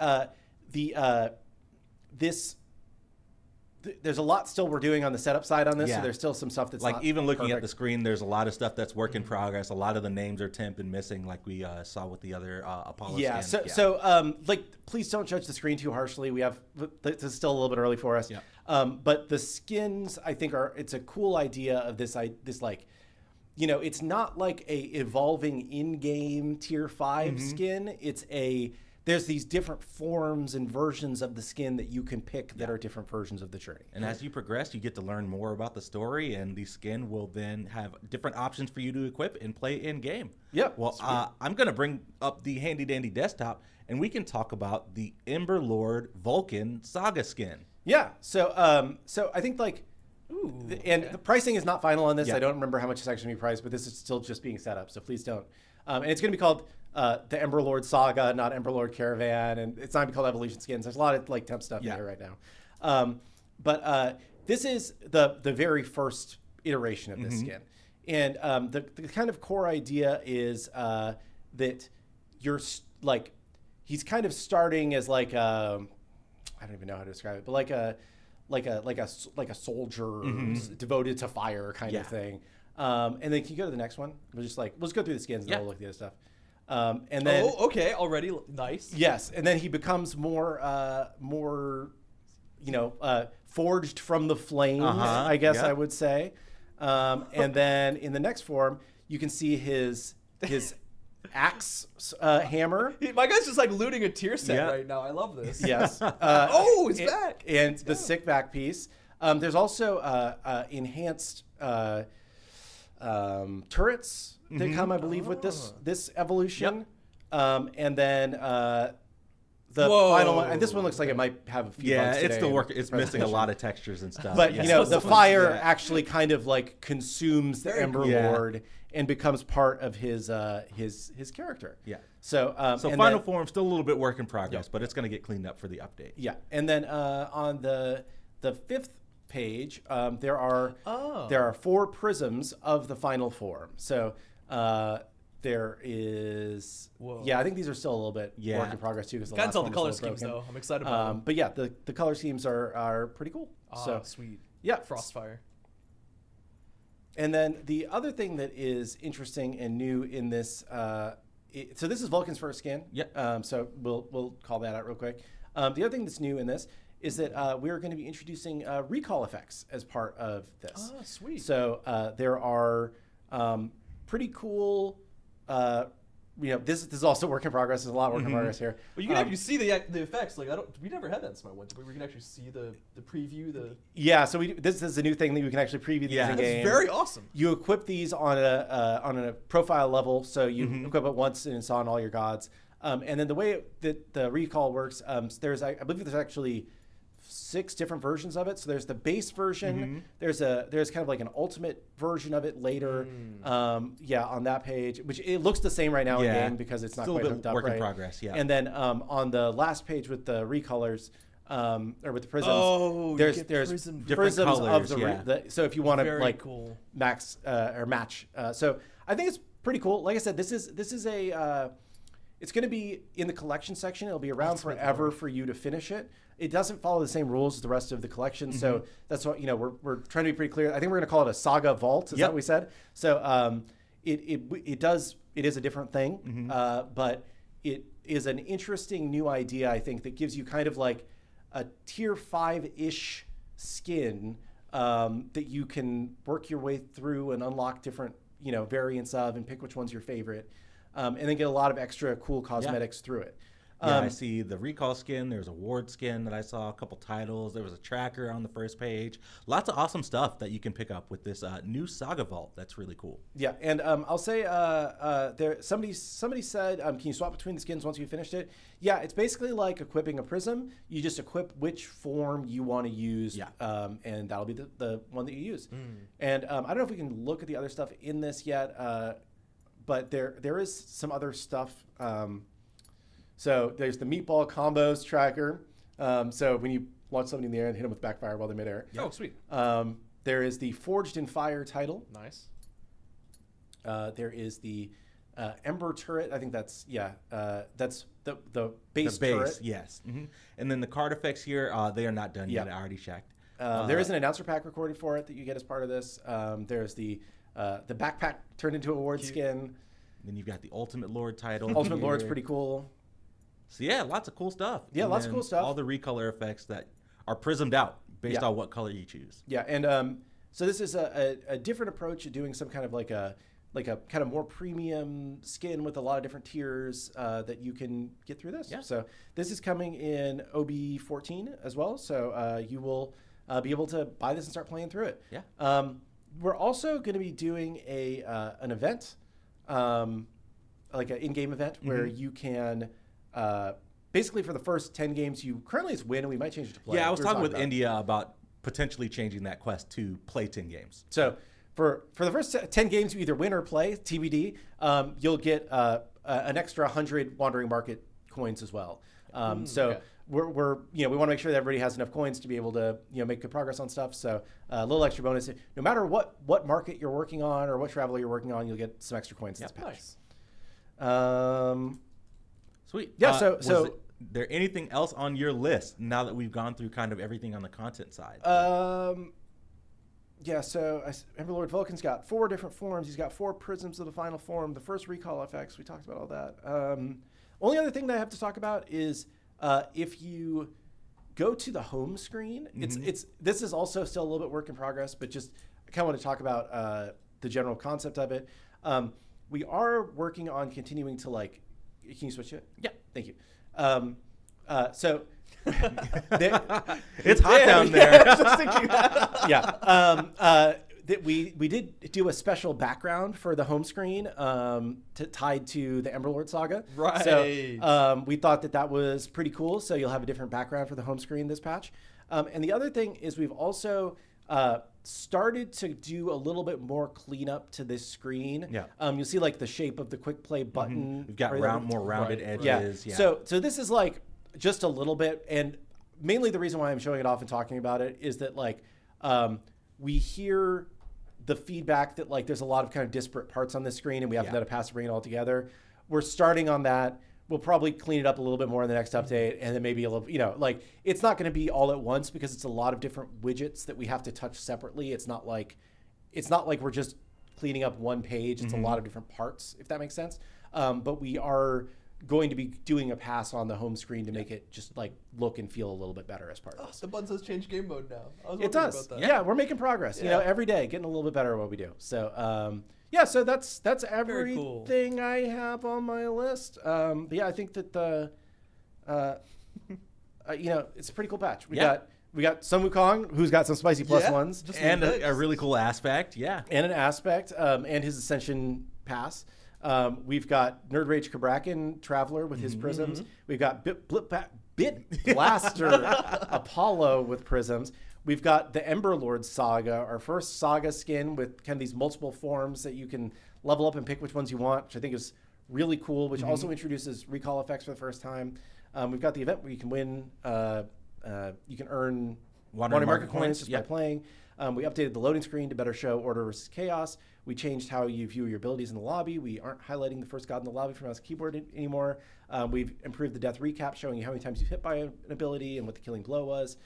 there's a lot still we're doing on the setup side on this, so there's still some stuff that's like not even looking perfect. at the screen, there's a lot of stuff that's work in progress. A lot of the names are temp and missing, like we saw with the other Apollo skin. So please don't judge the screen too harshly. This is still a little bit early for us. But the skins, I think, it's a cool idea of this like, it's not like a evolving in-game tier 5 skin. There's these different forms and versions of the skin that you can pick that are different versions of the journey. And as you progress, you get to learn more about the story, and the skin will then have different options for you to equip and play in game. Yep. Well, I'm going to bring up the handy dandy desktop, and we can talk about the Emberlord Vulcan saga skin. Yeah. So I think the pricing is not final on this. I don't remember how much it's actually going to be priced, but this is still just being set up, so please don't. And it's going to be called the Emberlord Saga, not Emberlord Caravan, and it's not going to be called Evolution Skins. There's a lot of temp stuff in here right now. But this is the very first iteration of this skin. And the kind of core idea is that you're he's kind of starting as I don't even know how to describe it, but like a soldier devoted to fire kind of thing. And then can you go to the next one? Let's go through the skins and then we'll look at the other stuff. And then already nice. Yes, and then he becomes more forged from the flames, I guess I would say. And then in the next form, you can see his axe hammer. My guy's just looting a tier set right now. I love this. Yes. It's back. And the sick back piece. There's also enhanced turrets that come, I believe, with this evolution. And then the final one, and this one looks like it might have a few bugs today. It's still working. It's missing a lot of textures and stuff. But the fire actually kind of consumes the Emberlord and becomes part of his character. Yeah. So final form still a little bit work in progress, but it's going to get cleaned up for the update. Yeah. And then on the fifth page, there are 4 prisms of the final form. So there is I think these are still a little bit work in progress too, because the can't last tell one the color was a little schemes broken. though. I'm excited about them. But yeah, the color schemes are pretty cool. So sweet. Yeah. Frostfire. And then the other thing that is interesting and new in this, so this is Vulcan's first skin. Yeah. So we'll call that out real quick. The other thing that's new in this is that we are going to be introducing recall effects as part of this. Oh, sweet. So there are pretty cool. This is also work in progress. There's a lot of work in progress here. Well, you can actually see the effects. We never had that in SMITE 1, where we can actually see the preview. Yeah, so this is a new thing that you can actually preview these in game. It's very awesome. You equip these on a profile level, so you equip it once and it's on all your gods. And then the way that the recall works, I believe there's actually 6 different versions of it. So there's the base version. There's kind of like an ultimate version of it later. On that page, which it looks the same right now in game because it's not still quite a hooked bit up work right. in progress. Yeah. And then on the last page with the recolors, or with the prisms, there's prisms of the, colors, so if you want to cool. max or match, so I think it's pretty cool. Like I said, this is a it's going to be in the collection section. It'll be around forever for you to finish it. It doesn't follow the same rules as the rest of the collection, so that's what we're trying to be pretty clear. I think we're going to call it a saga vault. Is that what we said? So it is a different thing, but it is an interesting new idea. I think that gives you kind of like a tier 5-ish skin that you can work your way through and unlock different variants of and pick which one's your favorite, and then get a lot of extra cool cosmetics through it. Yeah, I see the recall skin. There's a ward skin that I saw, a couple titles. There was a tracker on the first page. Lots of awesome stuff that you can pick up with this new Saga Vault. That's really cool. Yeah, and I'll say somebody said, can you swap between the skins once you finished it? Yeah, it's basically like equipping a prism. You just equip which form you want to use, and that'll be the one that you use. And I don't know if we can look at the other stuff in this yet, but there is some other stuff. So there's the meatball combos tracker. So when you launch somebody in the air and hit them with backfire while they're midair. Oh, sweet. There is the Forged in Fire title. Nice. There is the Ember turret. I think that's that's the base turret. Yes. And then the card effects here, they are not done yet. I already checked. There is an announcer pack recorded for it that you get as part of this. There's the backpack turned into a ward skin. Then you've got the Ultimate Lord title. Ultimate Lord's pretty cool. So yeah, lots of cool stuff. Yeah, and lots of cool stuff. All the recolor effects that are prismed out based on what color you choose. Yeah, and so this is a different approach of doing some kind of like a kind of more premium skin with a lot of different tiers that you can get through this. Yeah. So this is coming in OB14 as well. So you will be able to buy this and start playing through it. Yeah. We're also going to be doing an event, like an in-game event where you can basically for the first 10 games you currently it's win, and we might change it to play. Yeah, I was talking with India about potentially changing that quest to play 10 games. So for the first 10 games you either win or play, TBD, you'll get an extra 100 Wandering Market coins as well. So we're we want to make sure that everybody has enough coins to be able to make good progress on stuff. So a little extra bonus. No matter what market you're working on or what traveler you're working on, you'll get some extra coins in this patch. Nice. Sweet. Yeah. So there anything else on your list now that we've gone through kind of everything on the content side? Yeah, so Emberlord Vulcan's got 4 different forms. He's got 4 prisms of the final form. The first recall effects, we talked about all that. Only other thing that I have to talk about is if you go to the home screen, this is also still a little bit work in progress, but just I kind of want to talk about the general concept of it. We are working on continuing to can you switch it? Yeah. Thank you. So it's hot down there. Just thinking that. We did do a special background for the home screen tied to the Emberlord saga. Right. So we thought that was pretty cool. So you'll have a different background for the home screen this patch. And the other thing is we've also started to do a little bit more cleanup to this screen. Yeah. You'll see the shape of the quick play button. We've got more rounded edges. Yeah. So this is just a little bit, and mainly the reason why I'm showing it off and talking about it is that we hear the feedback that there's a lot of kind of disparate parts on this screen, and we haven't done a pass to bring it all together. We're starting on that. We'll probably clean it up a little bit more in the next update, and then maybe a little, it's not going to be all at once because it's a lot of different widgets that we have to touch separately. It's not like we're just cleaning up one page. It's a lot of different parts, if that makes sense. But we are going to be doing a pass on the home screen to make it just look and feel a little bit better as part of this. The button says change game mode now. It does. About that. Yeah, we're making progress. Every day, getting a little bit better at what we do. So so that's everything I have on my list. But yeah, I think that it's a pretty cool patch. We got some Wukong who's got some spicy plus ones and a really cool aspect. Yeah, and an aspect and his Ascension pass. We've got Nerd Rage Cabrakan Traveler with his prisms. We've got Bit Blaster Apollo with prisms. We've got the Emberlord saga, our first saga skin with kind of these multiple forms that you can level up and pick which ones you want, which I think is really cool, which also introduces recall effects for the first time. We've got the event where you can win, you can earn Wandering Market coins just by playing. We updated the loading screen to better show order versus chaos. We changed how you view your abilities in the lobby. We aren't highlighting the first god in the lobby from mouse keyboard anymore. We've improved the death recap, showing you how many times you've hit by an ability and what the killing blow was.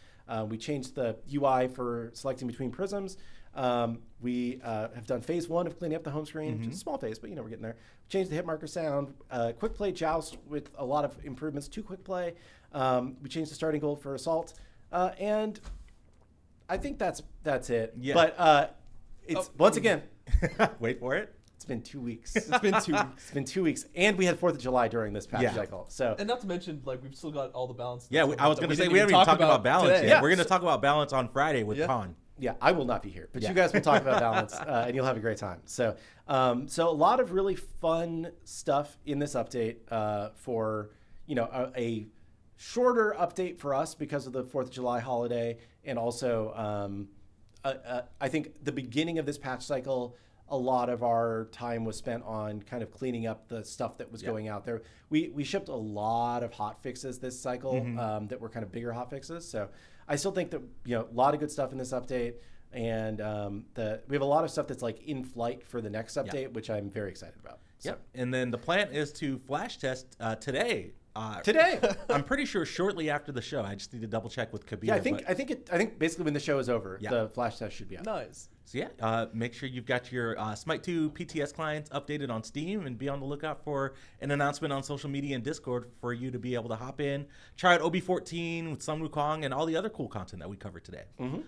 We changed the UI for selecting between prisms. We have done phase 1 of cleaning up the home screen, which is a small phase, but we're getting there. We changed the hit marker sound. Quick play joust with a lot of improvements to quick play. We changed the starting gold for assault. And I think that's it. Yeah. But it's once again. Wait for it. It's been 2 weeks. It's been 2 weeks. It's been 2 weeks, and we had 4th of July during this patch cycle. So, and not to mention, like, we've still got all the balance. Yeah, I was going to say we haven't even talked about balance yet. Yeah. We're going to talk about balance on Friday with Con. Yeah, I will not be here, but you guys will talk about balance, and you'll have a great time. So, so a lot of really fun stuff in this update for a shorter update for us because of the 4th of July holiday, and also I think the beginning of this patch cycle, a lot of our time was spent on kind of cleaning up the stuff that was going out there. We shipped a lot of hot fixes this cycle that were kind of bigger hot fixes. So I still think that a lot of good stuff in this update, and we have a lot of stuff that's like in flight for the next update, which I'm very excited about. So. Yep. And then the plan is to flash test today. Today, I'm pretty sure shortly after the show. I just need to double check with Kabir. Yeah, I think basically when the show is over, the flash test should be out. Nice. So make sure you've got your SMITE 2 PTS clients updated on Steam, and be on the lookout for an announcement on social media and Discord for you to be able to hop in, try out OB14 with some Wukong and all the other cool content that we covered today.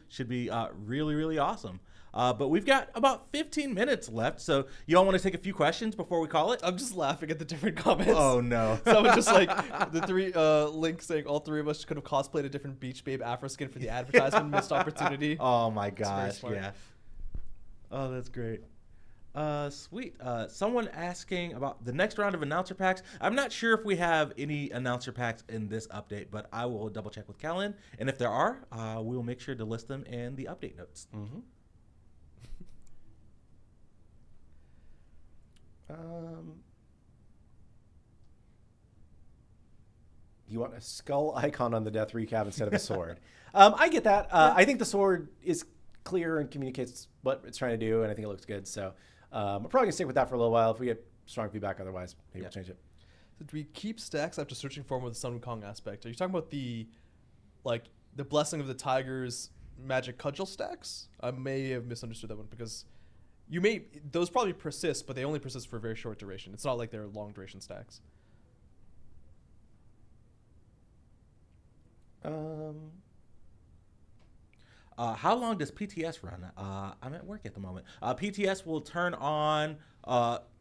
Should be really, really awesome. But we've got about 15 minutes left, so you all want to take a few questions before we call it? I'm just laughing at the different comments. Oh, no. Someone just like the 3 links saying all 3 of us could have cosplayed a different Beach Babe Afro skin for the advertisement. Missed opportunity. Oh, my gosh. Yeah. Oh, that's great. Sweet. Someone asking about the next round of announcer packs. I'm not sure if we have any announcer packs in this update, but I will double check with Kellen. And if there are, we will make sure to list them in the update notes. You want a skull icon on the death recap instead of a sword. I get that. I think the sword is clear and communicates what it's trying to do, and I think it looks good. So I'm probably going to stick with that for a little while. If we get strong feedback otherwise, maybe we'll change it. So do we keep stacks after searching for them with the Sun Wukong aspect? Are you talking about the Blessing of the Tiger's magic cudgel stacks? I may have misunderstood that one, because those probably persist, but they only persist for a very short duration. It's not like they're long duration stacks. How long does PTS run? I'm at work at the moment. PTS will turn on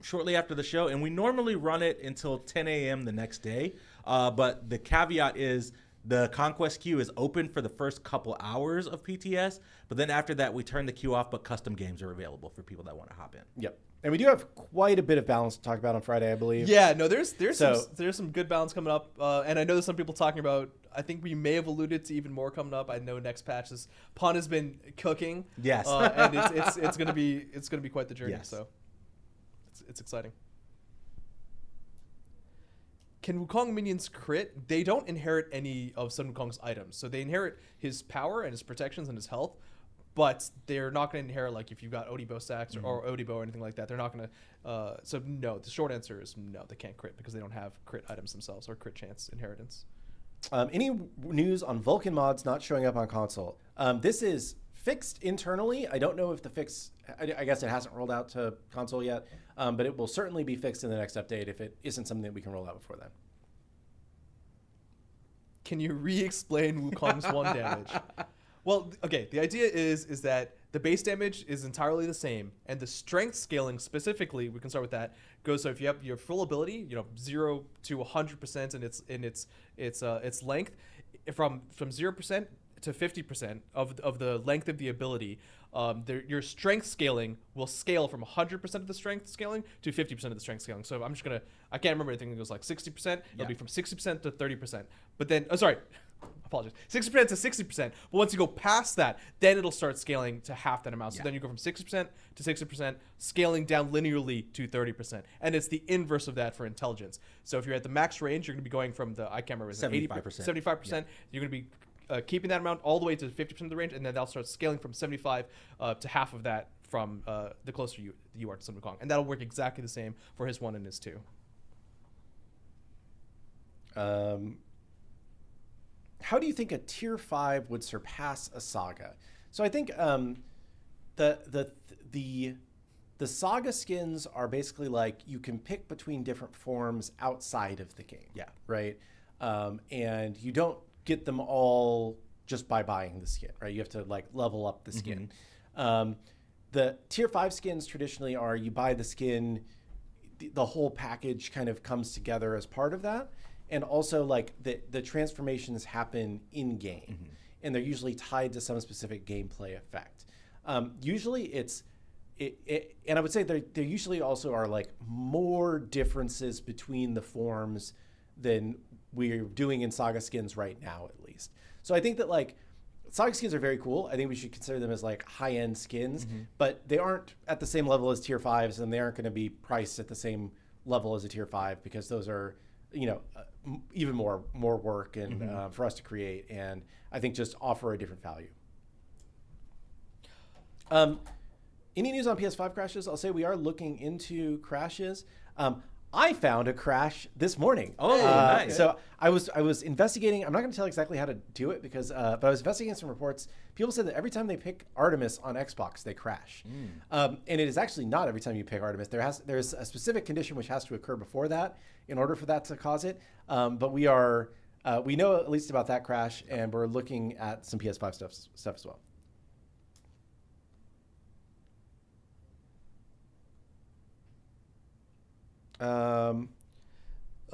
shortly after the show, and we normally run it until 10 a.m. the next day. But the caveat is the Conquest queue is open for the first couple hours of PTS, but then after that, we turn the queue off, but custom games are available for people that want to hop in. Yep. And we do have quite a bit of balance to talk about on Friday, I believe. Yeah, no, there's some good balance coming up, and I know there's some people talking about. I think we may have alluded to even more coming up. I know next patch is Pun has been cooking. Yes, and it's gonna be quite the journey. Yes. So it's exciting. Can Wukong minions crit? They don't inherit any of Sun Wukong's items, so they inherit his power and his protections and his health. But they're not going to inherit, like, if you've got Odibo stacks or Odibo or anything like that. They're not going to. So, no, the short answer is no, they can't crit because they don't have crit items themselves or crit chance inheritance. Any news on Vulcan mods not showing up on console? This is fixed internally. I don't know if the fix, I guess it hasn't rolled out to console yet, but it will certainly be fixed in the next update if it isn't something that we can roll out before then. Can you re-explain Wukong's 1 damage? Well, okay, the idea is that the base damage is entirely the same, and the strength scaling specifically, we can start with that, goes, so if you have your full ability, 0 to 100% in its length, from 0% to 50% of the length of the ability, your strength scaling will scale from 100% of the strength scaling to 50% of the strength scaling. So I'm just going to, I can't remember, I think it goes like 60%. It'll be from 60% to 30%. But then, apologize, 60% to 60%. But once you go past that, then it'll start scaling to half that amount. So then you go from 60% to 60%, scaling down linearly to 30%. And it's the inverse of that for intelligence. So if you're at the max range, you're going to be going from the, I can't remember, 75%. 75%. Yeah. You're going to be keeping that amount all the way to 50% of the range, and then that'll start scaling from 75 to half of that from the closer you are to Sun Wukong. And that'll work exactly the same for his 1 and his 2. How do you think a tier 5 would surpass a saga? So I think the saga skins are basically like you can pick between different forms outside of the game. Yeah. Right. And you don't get them all just by buying the skin, right? You have to like level up the skin. the tier 5 skins traditionally are you buy the skin, the whole package kind of comes together as part of that. And also like the transformations happen in game, and they're usually tied to some specific gameplay effect. Usually it's, and I would say there usually also are like more differences between the forms than we're doing in Saga skins right now, at least. So I think that like Saga skins are very cool. I think we should consider them as like high-end skins, but they aren't at the same level as tier 5s, and they aren't going to be priced at the same level as a tier 5 because those are, you know, even more work and for us to create, and I think just offer a different value. Any news on PS5 crashes? I'll say we are looking into crashes. I found a crash this morning. Oh, nice. So I was investigating. I'm not going to tell exactly how to do it because, but I was investigating some reports. People said that every time they pick Artemis on Xbox, they crash. And it is actually not every time you pick Artemis. There's a specific condition which has to occur before that in order for that to cause it. But we know at least about that crash, and we're looking at some PS5 stuff as well.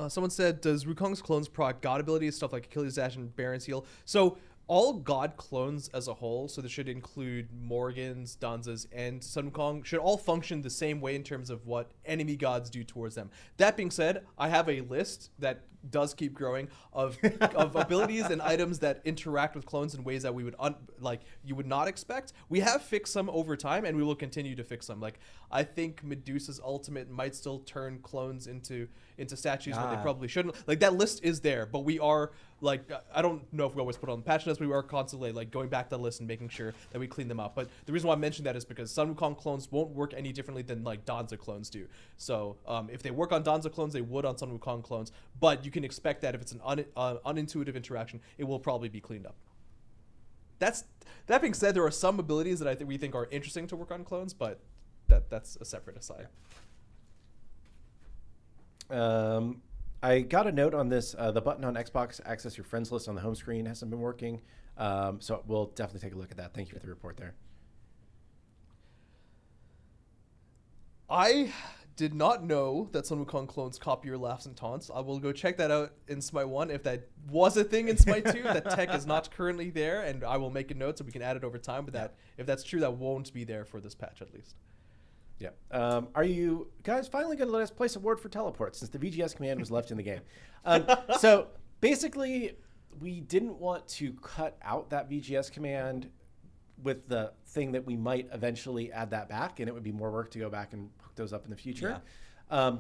Someone said, does Wukong's clones proc god abilities, stuff like Achilles Dash and Baron's Heal? So all god clones as a whole, so this should include Morgans, Danzas, and Sun Wukong, should all function the same way in terms of what enemy gods do towards them. That being said, I have a list that does keep growing of abilities and items that interact with clones in ways that we would you would not expect. We have fixed some over time, and we will continue to fix them. Like, I think Medusa's ultimate might still turn clones into statues when they probably shouldn't. Like, that list is there, but we are like, I don't know if we always put it on the patch list. We are constantly like going back to the list and making sure that we clean them up. But the reason why I mentioned that is because Sun Wukong clones won't work any differently than like Danza clones do. So if they work on Danza clones, they would on Sun Wukong clones. But you can expect that if it's an unintuitive interaction, it will probably be cleaned up. That being said, there are some abilities that we think are interesting to work on clones, but that's a separate aside. I got a note on this. The button on Xbox, access your friends list on the home screen, hasn't been working. So we'll definitely take a look at that. Thank you for the report there. I did not know that Sun Wukong clones copy your laughs and taunts. I will go check that out in SMITE 1 if that was a thing in SMITE 2. That tech is not currently there, and I will make a note so we can add it over time. But if that's true, that won't be there for this patch at least. Yeah. Are you guys finally going to let us place a ward for teleport since the VGS command was left in the game? So basically, we didn't want to cut out that VGS command with the thing that we might eventually add that back, and it would be more work to go back and hook those up in the future. Yeah.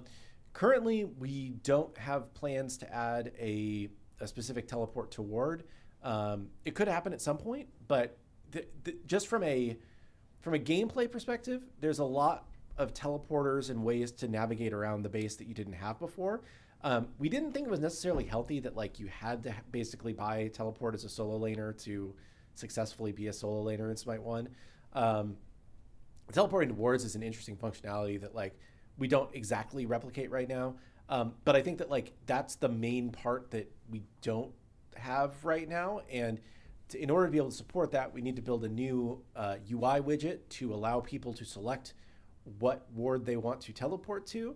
Currently, we don't have plans to add a specific teleport to ward. It could happen at some point, but just from a gameplay perspective, there's a lot of teleporters and ways to navigate around the base that you didn't have before. We didn't think it was necessarily healthy that like you had to basically buy teleport as a solo laner to successfully be a solo laner in SMITE 1. Teleporting to wards is an interesting functionality that like we don't exactly replicate right now. But I think that like that's the main part that we don't have right now. And in order to be able to support that, we need to build a new UI widget to allow people to select what ward they want to teleport to,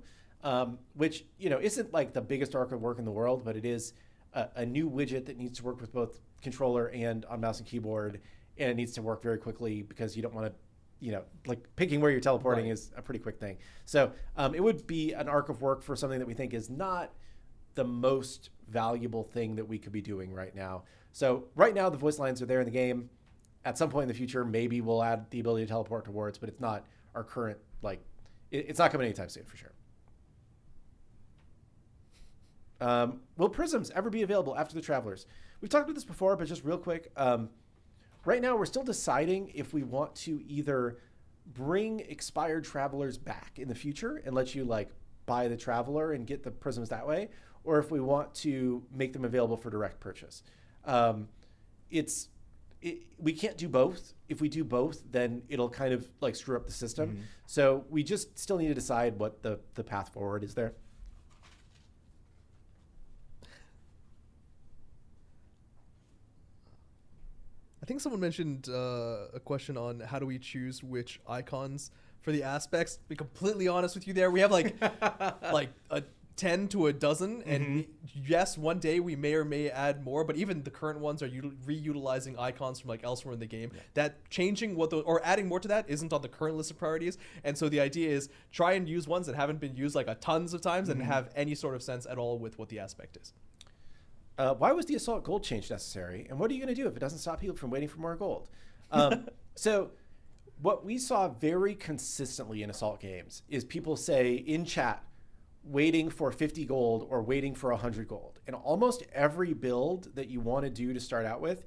which, you know, isn't like the biggest arc of work in the world, but it is a new widget that needs to work with both controller and on mouse and keyboard, and it needs to work very quickly because you don't want to, you know, like picking where you're teleporting is a pretty quick thing. So it would be an arc of work for something that we think is not the most valuable thing that we could be doing right now. So right now the voice lines are there in the game. At some point in the future, maybe we'll add the ability to teleport to wards, but it's not our current, like, it's not coming anytime soon for sure. Will prisms ever be available after the Travelers? We've talked about this before, but just real quick. Right now, we're still deciding if we want to either bring expired Travelers back in the future and let you like buy the Traveler and get the prisms that way, or if we want to make them available for direct purchase. We can't do both. If we do both, then it'll kind of like screw up the system. Mm-hmm. So we just still need to decide what the path forward is there. think someone mentioned a question on how do we choose which icons for the aspects. To be completely honest with you, there we have like a 10 to a dozen, and yes, one day we may or may add more, but even the current ones are reutilizing icons from like elsewhere in the game. That changing or adding more to that isn't on the current list of priorities, and so the idea is try and use ones that haven't been used like a tons of times and have any sort of sense at all with what the aspect is. Why was the Assault Gold change necessary, and what are you going to do if it doesn't stop people from waiting for more gold? So what we saw very consistently in Assault games is people say in chat, waiting for 50 gold or waiting for 100 gold. And almost every build that you want to do to start out with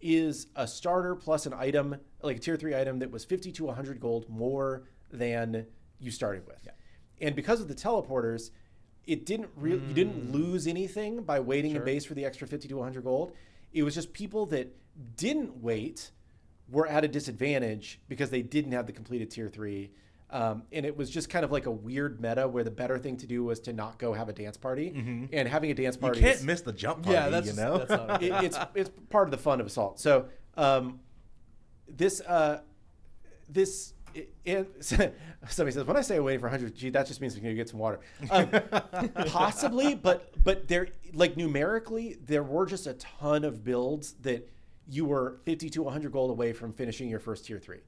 is a starter plus an item, like a tier 3 item that was 50 to 100 gold more than you started with. Yeah. And because of the teleporters, it didn't you didn't lose anything by waiting in base for the extra 50 to 100 gold. It was just people that didn't wait were at a disadvantage because they didn't have the completed tier 3. And it was just kind of like a weird meta where the better thing to do was to not go have a dance party. And having a dance party, you can't miss the jump party. Yeah, that's not it's part of the fun of Assault. So somebody says, when I say waiting for 100, gee, that just means we're going to get some water. Possibly, but there, like numerically, there were just a ton of builds that you were 50 to 100 gold away from finishing your first tier 3.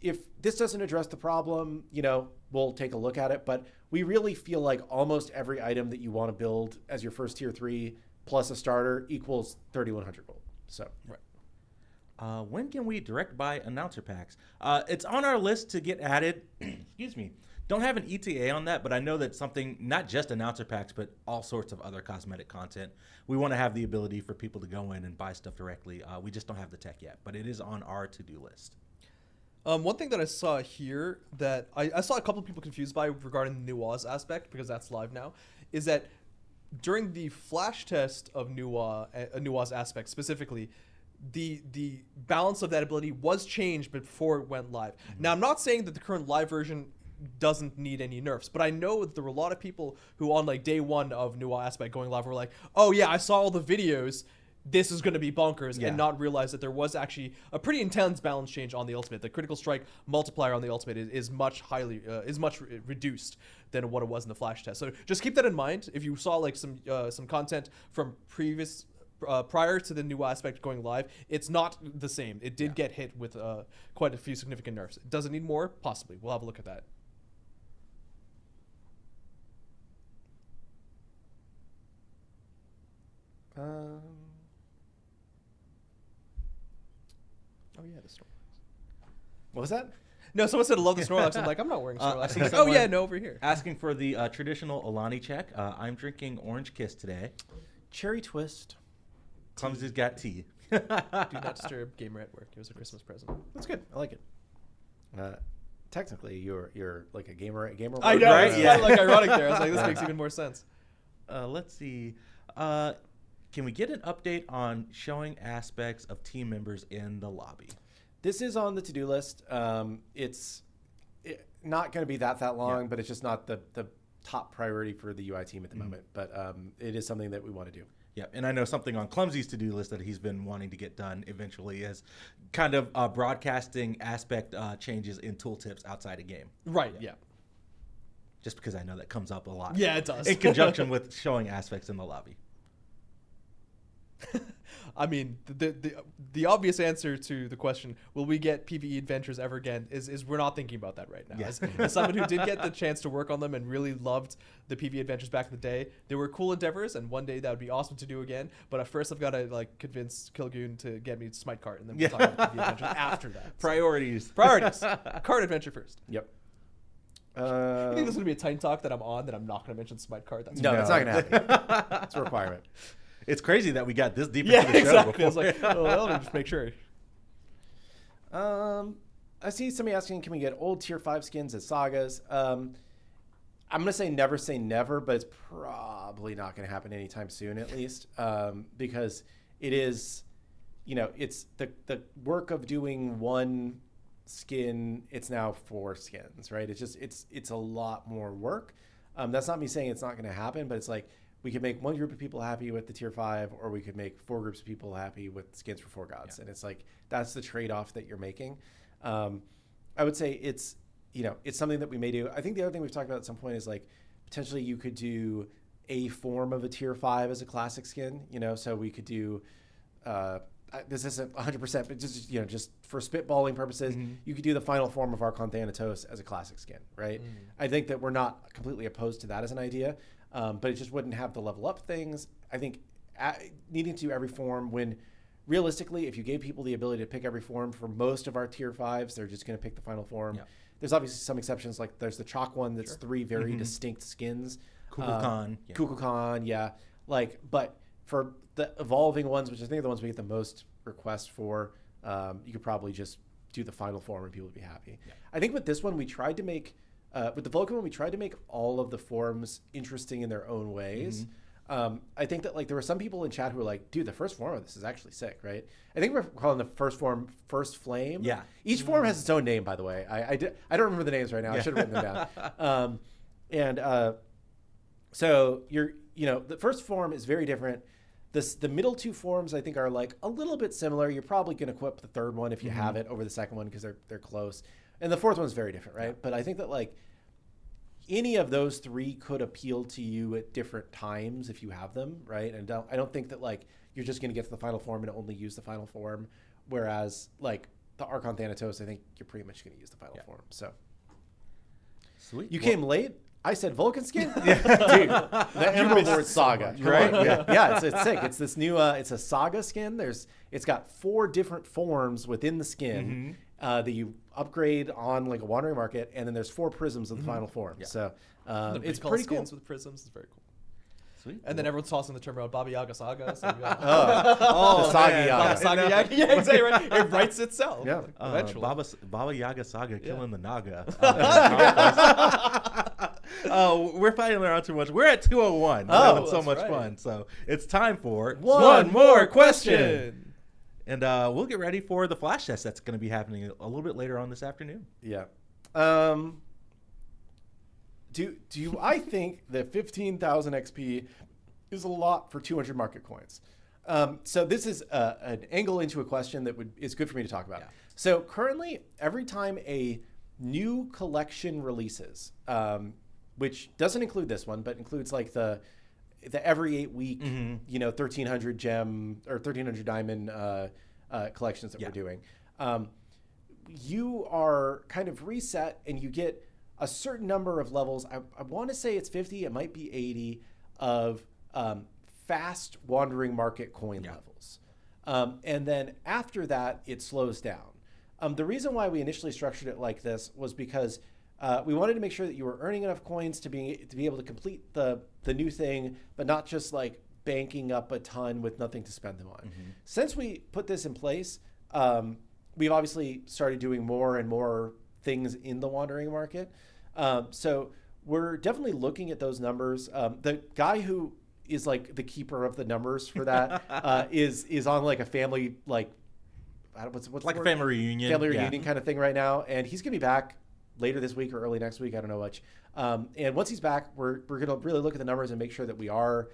If this doesn't address the problem, we'll take a look at it. But we really feel like almost every item that you want to build as your first tier 3 plus a starter equals 3,100 gold. So, right. When can we direct buy announcer packs? It's on our list to get added. Excuse me. Don't have an ETA on that, but I know that something, not just announcer packs, but all sorts of other cosmetic content. We want to have the ability for people to go in and buy stuff directly. We just don't have the tech yet, but it is on our to-do list. One thing that I saw here that I saw a couple of people confused by regarding the Nua's aspect, because that's live now, is that during the flash test of Nua's aspect specifically, the balance of that ability was changed before it went live. Now, I'm not saying that the current live version doesn't need any nerfs, but I know that there were a lot of people who on like day one of Nua aspect going live were like, oh yeah, I saw all the videos, this is going to be bonkers, and not realize that there was actually a pretty intense balance change on the ultimate. The critical strike multiplier on the ultimate is much reduced than what it was in the flash test. So just keep that in mind. If you saw like some content from previous prior to the new aspect going live, it's not the same. It did get hit with quite a few significant nerfs. Does it need more? Possibly. We'll have a look at that. Oh yeah, the Snorlax. What was that? No, someone said I love the Snorlax. I'm like, I'm not wearing Snorlax. Like, oh yeah, no, over here. Asking for the traditional Alani check. I'm drinking Orange Kiss today. Cherry Twist. Clumzy's got tea. Do not disturb gamer at work. It was a Christmas present. That's good. I like it. Technically, you're like a gamer. I know, right? It's kind of like ironic there. I was like, this makes even more sense. Let's see. Can we get an update on showing aspects of team members in the lobby? This is on the to-do list. It's not going to be that long, but it's just not the top priority for the UI team at the moment. But it is something that we want to do. Yeah, and I know something on Clumzy's to-do list that he's been wanting to get done eventually is kind of broadcasting aspect changes in tooltips outside a game. Right, yeah. Just because I know that comes up a lot. Yeah, it does. In conjunction with showing aspects in the lobby. I mean, the obvious answer to the question, will we get PvE adventures ever again, is we're not thinking about that right now. Yes. As someone who did get the chance to work on them and really loved the PvE adventures back in the day, they were cool endeavors, and one day that would be awesome to do again. But at first, I've got to like convince Kilgoon to get me SMITE cart, and then we'll talk about PvE adventures after that. Priorities. Cart adventure first. Yep. You think there's going to be a Titan Talk that I'm on that I'm not going to mention SMITE cart? No, it's not going to happen. It's a requirement. It's crazy that we got this deep into the show exactly. before. I was like, oh, well, let me just make sure. I see somebody asking, can we get old tier 5 skins as sagas? I'm going to say never, but it's probably not going to happen anytime soon, at least, because it is, it's the work of doing one skin. It's now 4 skins, right? It's a lot more work. That's not me saying it's not going to happen, but it's like, we could make one group of people happy with the tier 5, or we could make 4 groups of people happy with skins for 4 gods. And it's like, that's the trade-off that you're making. I would say it's, it's something that we may do. I think the other thing we've talked about at some point is like, potentially you could do a form of a tier 5 as a classic skin, so we could do, this isn't 100%, but just for spitballing purposes, you could do the final form of Archon Thanatos as a classic skin, right? I think that we're not completely opposed to that as an idea. But it just wouldn't have the level up things. I think needing to do every form, when realistically, if you gave people the ability to pick every form for most of our tier 5s, they're just going to pick the final form. Yeah. There's obviously some exceptions, like there's the chalk one that's 3 very distinct skins. Kukulkan, yeah. But for the evolving ones, which I think are the ones we get the most requests for, you could probably just do the final form and people would be happy. Yeah. I think with this one, we tried to make with the Vulcan one, we tried to make all of the forms interesting in their own ways. I think that there were some people in chat who were like, dude, the first form of this is actually sick, right? I think we're calling the first form First Flame. Yeah. Each form has its own name, by the way. I don't remember the names right now. I should have written them down. So the first form is very different. The middle 2 forms, I think, are a little bit similar. You're probably going to equip the third one if you have it over the second one because they're close. And the fourth one's very different, right? Yeah. But I think that any of those 3 could appeal to you at different times if you have them, right? And I don't think that you're just going to get to the final form and only use the final form. Whereas the Archon Thanatos, I think you're pretty much going to use the final form. So sweet. You came late. I said Vulcan skin? Dude, the Emberlord saga, right? Yeah, it's sick. It's this new, it's a saga skin. It's got 4 different forms within the skin that you upgrade on a wandering market, and then there's 4 prisms of the final form. Yeah. So it's pretty cool. With prisms is very cool. Sweet. And then everyone's tossing the term about Baba Yaga Saga. So the Saga Yaga. Saga Yaga. Yeah, exactly right. It writes itself. Yeah. Eventually. Baba Yaga Saga killing the Naga. We're fighting around too much. We're at 2:01. We're having so much fun. So it's time for one more question. And we'll get ready for the flash test that's going to be happening a little bit later on this afternoon. Yeah. Do I think that 15,000 XP is a lot for 200 market coins? So this is an angle into a question that is good for me to talk about. Yeah. So currently, every time a new collection releases, which doesn't include this one, but includes the every 8 week, 1,300 gem or 1,300 diamond collections that we're doing, you are kind of reset and you get a certain number of levels. I want to say it's 50, it might be 80 of fast wandering market coin levels. And then after that, it slows down. The reason why we initially structured it like this was because we wanted to make sure that you were earning enough coins to be able to complete the new thing, but not just banking up a ton with nothing to spend them on. Since we put this in place, we've obviously started doing more and more things in the wandering market. So we're definitely looking at those numbers. The guy who is the keeper of the numbers for that is on a family what's a family reunion kind of thing right now, and he's gonna be back later this week or early next week. I don't know which. And once he's back, we're gonna really look at the numbers and make sure that we are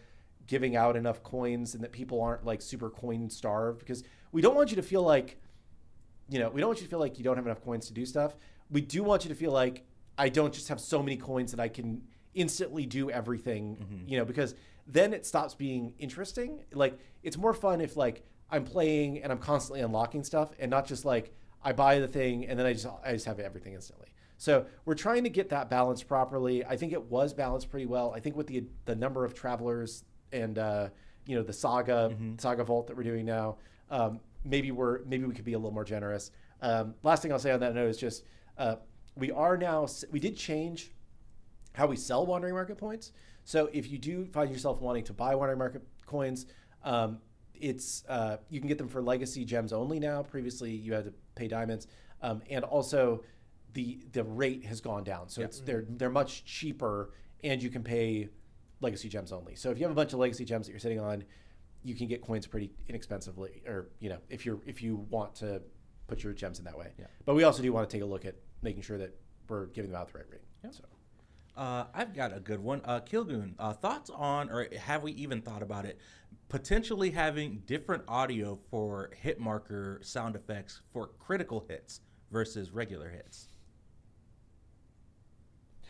giving out enough coins and that people aren't super coin starved, because we don't want you to feel we don't want you to feel like you don't have enough coins to do stuff. We do want you to feel like I don't just have so many coins that I can instantly do everything, because then it stops being interesting. It's more fun if I'm playing and I'm constantly unlocking stuff and not just I buy the thing and then I just have everything instantly. So we're trying to get that balance properly. I think it was balanced pretty well. I think with the number of travelers and the saga vault that we're doing now, maybe we could be a little more generous. Last thing I'll say on that note is just we did change how we sell wandering market points. So if you do find yourself wanting to buy wandering market coins, it's you can get them for legacy gems only now. Previously you had to pay diamonds, and also the rate has gone down, so they're much cheaper, and you can pay legacy gems only. So if you have a bunch of legacy gems that you're sitting on, you can get coins pretty inexpensively, or if you want to put your gems in that way. Yeah. But we also do want to take a look at making sure that we're giving them out the right rate. Yeah. So. I've got a good one. Kilgoon, thoughts on, or have we even thought about it, potentially having different audio for hit marker sound effects for critical hits versus regular hits?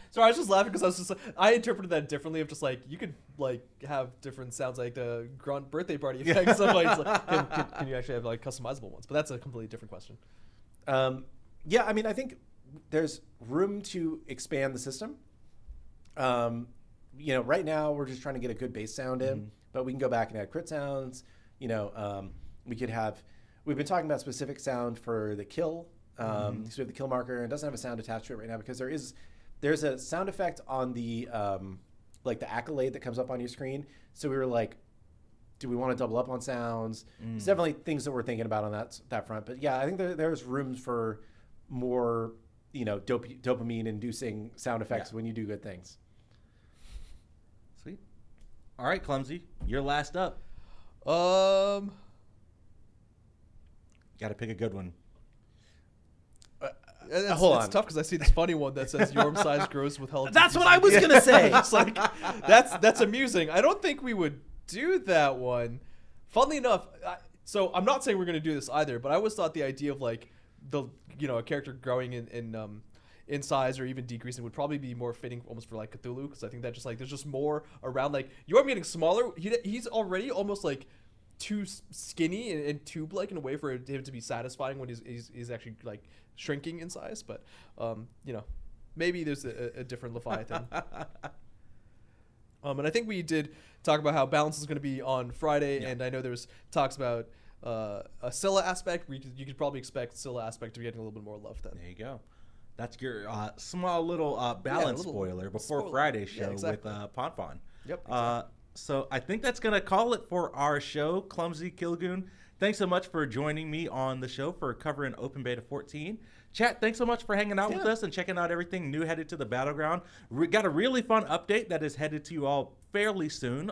So I was just laughing because I interpreted that differently of just like you could like have different sounds like the grunt birthday party effect. Somebody's like, can you actually have like customizable ones? But that's a completely different question. Yeah, I mean, I think there's room to expand the system. Right now we're just trying to get a good bass sound in, but we can go back and add crit sounds. We've been talking about specific sound for the kill. So we have the kill marker, and it doesn't have a sound attached to it right now because there's a sound effect on the like the accolade that comes up on your screen. So we were like, do we want to double up on sounds? It's definitely things that we're thinking about on that front. But yeah, I think there's room for more, dopamine inducing sound effects when you do good things. Sweet. All right, Clumzy, you're last up. Got to pick a good one. It's tough because I see this funny one that says your size grows with health. That's what I was gonna say. It's like that's amusing. I don't think we would do that one. Funnily enough, so I'm not saying we're gonna do this either, but I always thought the idea of like a character growing in size or even decreasing would probably be more fitting almost for like Cthulhu, because I think that just like there's just more around. Like you are getting smaller. He's already almost like too skinny and tube-like in a way for him to be satisfying when he's actually like shrinking in size. But maybe there's a different Leviathan. And I think we did talk about how balance is going to be on Friday, and I know there was talks about a Scylla aspect. You could probably expect Scylla aspect to be getting a little bit more love then. There you go. That's your small little balance spoiler before Friday's show with Ponfon. Yep. Exactly. So I think that's going to call it for our show, Clumzy Kilgoon. Thanks so much for joining me on the show for covering Open Beta 14. Chat, thanks so much for hanging out with us and checking out everything new headed to the Battleground. We got a really fun update that is headed to you all fairly soon.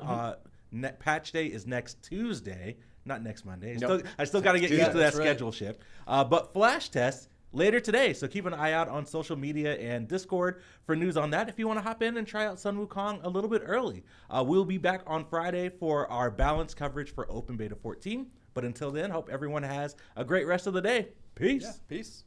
Patch day is next Tuesday, not next Monday. I still got to get used to that schedule shift. But flash tests later today, so keep an eye out on social media and Discord for news on that if you want to hop in and try out Sun Wukong a little bit early. We'll be back on Friday for our balanced coverage for Open Beta 14. But until then, hope everyone has a great rest of the day. Peace. Yeah, peace.